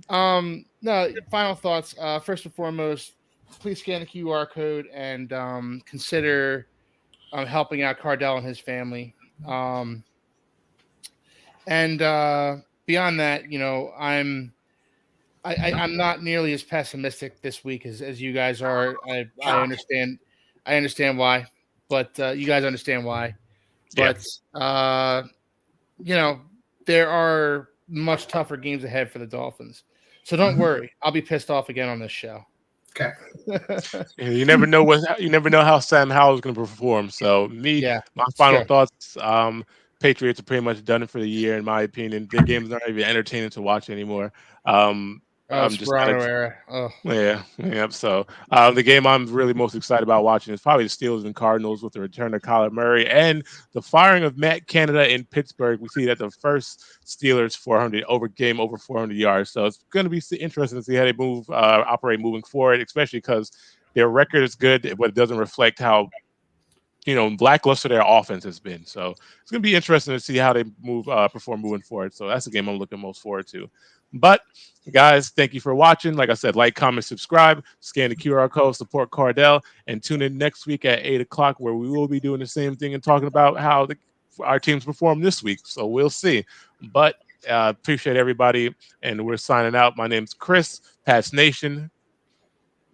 Final thoughts. First and foremost, please scan the QR code and consider helping out Cardell and his family. And beyond that, I'm not nearly as pessimistic this week as you guys are. I understand why, but you guys understand why. But there are much tougher games ahead for the Dolphins. So don't worry. I'll be pissed off again on this show. Okay. And you never know how Sam Howell is going to perform. So Yeah, my it's final true. thoughts. Patriots are pretty much done it for the year, in my opinion. Their games aren't even entertaining to watch anymore. I'm just kind Sperano of era. Oh, yeah. So the game I'm really most excited about watching is probably the Steelers and Cardinals with the return of Kyler Murray and the firing of Matt Canada in Pittsburgh. We see that the first Steelers 400 over 400 yards. So it's going to be interesting to see how they operate moving forward, especially because their record is good, but it doesn't reflect how lackluster their offense has been. So it's going to be interesting to see how they perform moving forward. So that's the game I'm looking most forward to. But guys, thank you for watching. Like I said, like, comment, subscribe, scan the QR code, support Cardell, and tune in next week at 8 o'clock where we will be doing the same thing and talking about how our teams perform this week. So we'll see. But appreciate everybody, and we're signing out. My name's Chris, Pats Nation.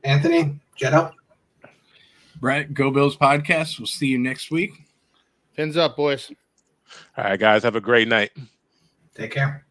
Anthony, Jetto. Brett, Go Bills podcast. We'll see you next week. fins up, boys. All right, guys, have a great night. Take care.